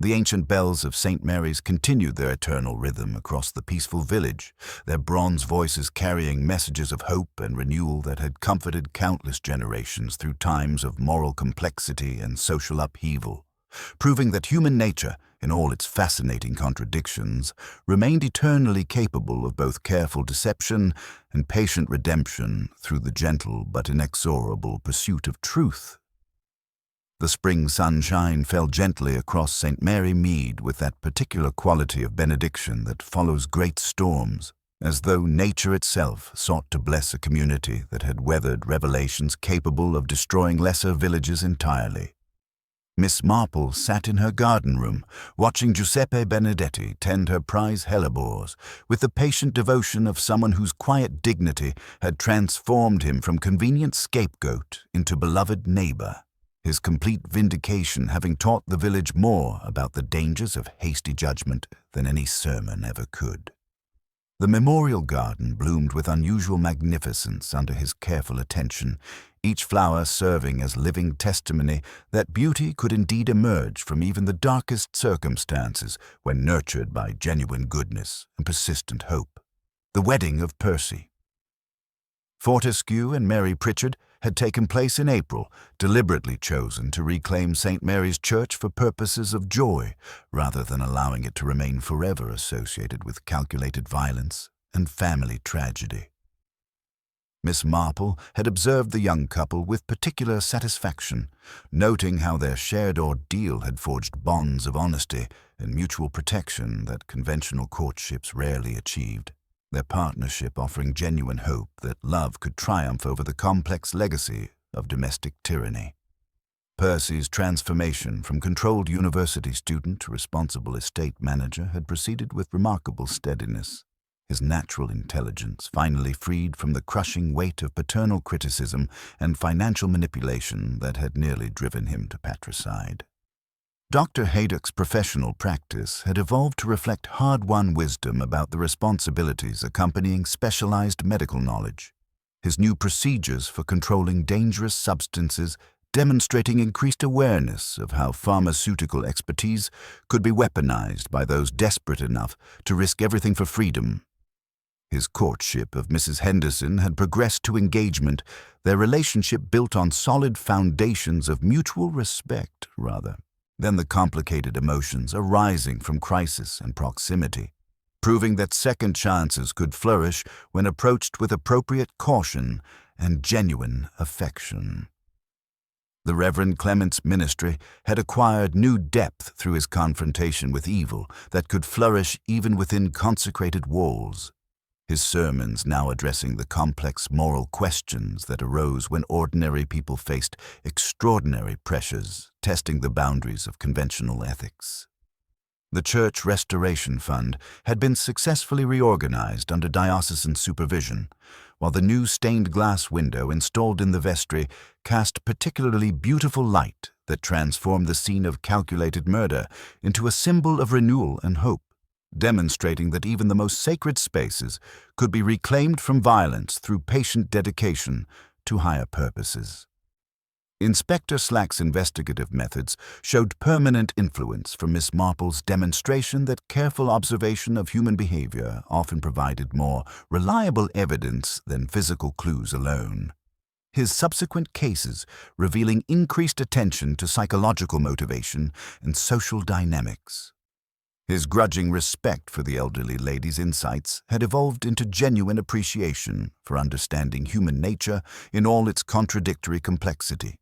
The ancient bells of St. Mary's continued their eternal rhythm across the peaceful village, their bronze voices carrying messages of hope and renewal that had comforted countless generations through times of moral complexity and social upheaval, proving that human nature, in all its fascinating contradictions, remained eternally capable of both careful deception and patient redemption through the gentle but inexorable pursuit of truth. The spring sunshine fell gently across St. Mary Mead with that particular quality of benediction that follows great storms, as though nature itself sought to bless a community that had weathered revelations capable of destroying lesser villages entirely. Miss Marple sat in her garden room, watching Giuseppe Benedetti tend her prize hellebores with the patient devotion of someone whose quiet dignity had transformed him from convenient scapegoat into beloved neighbor, his complete vindication having taught the village more about the dangers of hasty judgment than any sermon ever could. The memorial garden bloomed with unusual magnificence under his careful attention, each flower serving as living testimony that beauty could indeed emerge from even the darkest circumstances when nurtured by genuine goodness and persistent hope. The wedding of Percy. Fortescue and Mary Pritchard had taken place in April, deliberately chosen to reclaim St. Mary's Church for purposes of joy, rather than allowing it to remain forever associated with calculated violence and family tragedy. Miss Marple had observed the young couple with particular satisfaction, noting how their shared ordeal had forged bonds of honesty and mutual protection that conventional courtships rarely achieved, their partnership offering genuine hope that love could triumph over the complex legacy of domestic tyranny. Percy's transformation from controlled university student to responsible estate manager had proceeded with remarkable steadiness, his natural intelligence finally freed from the crushing weight of paternal criticism and financial manipulation that had nearly driven him to patricide. Dr. Haydock's professional practice had evolved to reflect hard-won wisdom about the responsibilities accompanying specialized medical knowledge, his new procedures for controlling dangerous substances demonstrating increased awareness of how pharmaceutical expertise could be weaponized by those desperate enough to risk everything for freedom. His courtship of Mrs. Henderson had progressed to engagement, their relationship built on solid foundations of mutual respect, rather than the complicated emotions arising from crisis and proximity, proving that second chances could flourish when approached with appropriate caution and genuine affection. The Reverend Clement's ministry had acquired new depth through his confrontation with evil that could flourish even within consecrated walls, his sermons now addressing the complex moral questions that arose when ordinary people faced extraordinary pressures, testing the boundaries of conventional ethics. The Church Restoration Fund had been successfully reorganized under diocesan supervision, while the new stained glass window installed in the vestry cast particularly beautiful light that transformed the scene of calculated murder into a symbol of renewal and hope, demonstrating that even the most sacred spaces could be reclaimed from violence through patient dedication to higher purposes. Inspector Slack's investigative methods showed permanent influence from Miss Marple's demonstration that careful observation of human behavior often provided more reliable evidence than physical clues alone. His subsequent cases revealing increased attention to psychological motivation and social dynamics. His grudging respect for the elderly lady's insights had evolved into genuine appreciation for understanding human nature in all its contradictory complexity,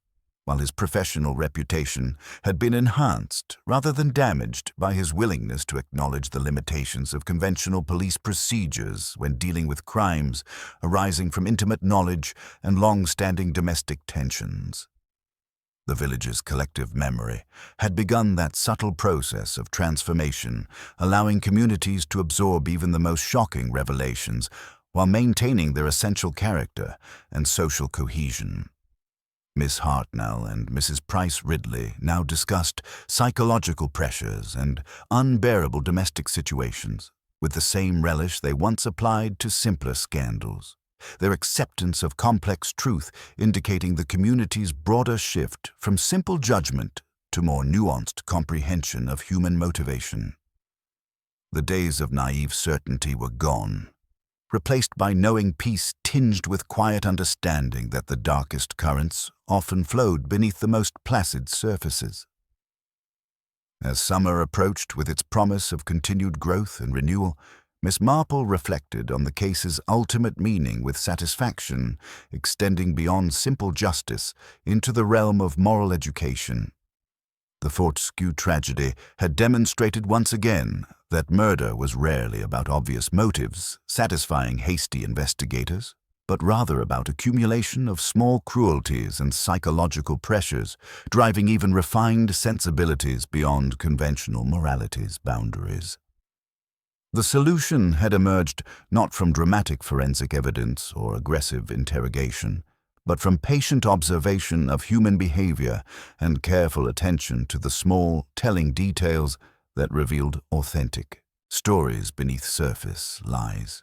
while his professional reputation had been enhanced rather than damaged by his willingness to acknowledge the limitations of conventional police procedures when dealing with crimes arising from intimate knowledge and long-standing domestic tensions. The village's collective memory had begun that subtle process of transformation, allowing communities to absorb even the most shocking revelations while maintaining their essential character and social cohesion. Miss Hartnell and Mrs. Price Ridley now discussed psychological pressures and unbearable domestic situations with the same relish they once applied to simpler scandals, their acceptance of complex truth indicating the community's broader shift from simple judgment to more nuanced comprehension of human motivation. The days of naive certainty were gone, replaced by knowing peace tinged with quiet understanding that the darkest currents often flowed beneath the most placid surfaces. As summer approached with its promise of continued growth and renewal, Miss Marple reflected on the case's ultimate meaning with satisfaction, extending beyond simple justice into the realm of moral education. The Fortescue tragedy had demonstrated once again that murder was rarely about obvious motives satisfying hasty investigators, but rather about accumulation of small cruelties and psychological pressures, driving even refined sensibilities beyond conventional morality's boundaries. The solution had emerged not from dramatic forensic evidence or aggressive interrogation, but from patient observation of human behavior and careful attention to the small, telling details that revealed authentic stories beneath surface lies.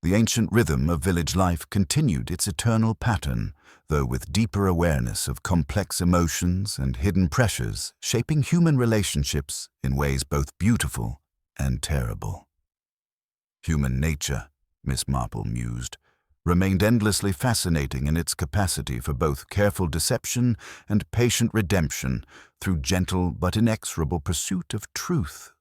The ancient rhythm of village life continued its eternal pattern, though with deeper awareness of complex emotions and hidden pressures shaping human relationships in ways both beautiful and terrible. Human nature, Miss Marple mused, remained endlessly fascinating in its capacity for both careful deception and patient redemption through gentle but inexorable pursuit of truth.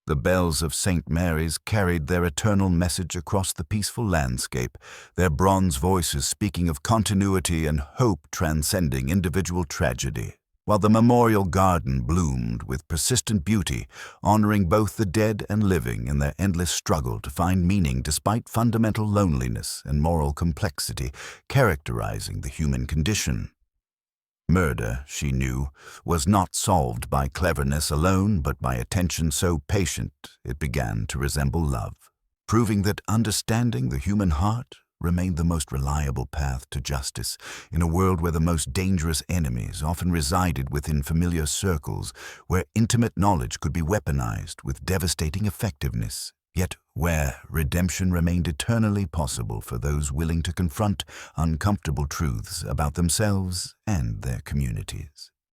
The bells of St. Mary's carried their eternal message across the peaceful landscape, their bronze voices speaking of continuity and hope transcending individual tragedy, while the memorial garden bloomed with persistent beauty, honoring both the dead and living in their endless struggle to find meaning despite fundamental loneliness and moral complexity characterizing the human condition. Murder, she knew, was not solved by cleverness alone, but by attention so patient it began to resemble love, proving that understanding the human heart remained the most reliable path to justice in a world where the most dangerous enemies often resided within familiar circles, where intimate knowledge could be weaponized with devastating effectiveness, yet where redemption remained eternally possible for those willing to confront uncomfortable truths about themselves and their communities.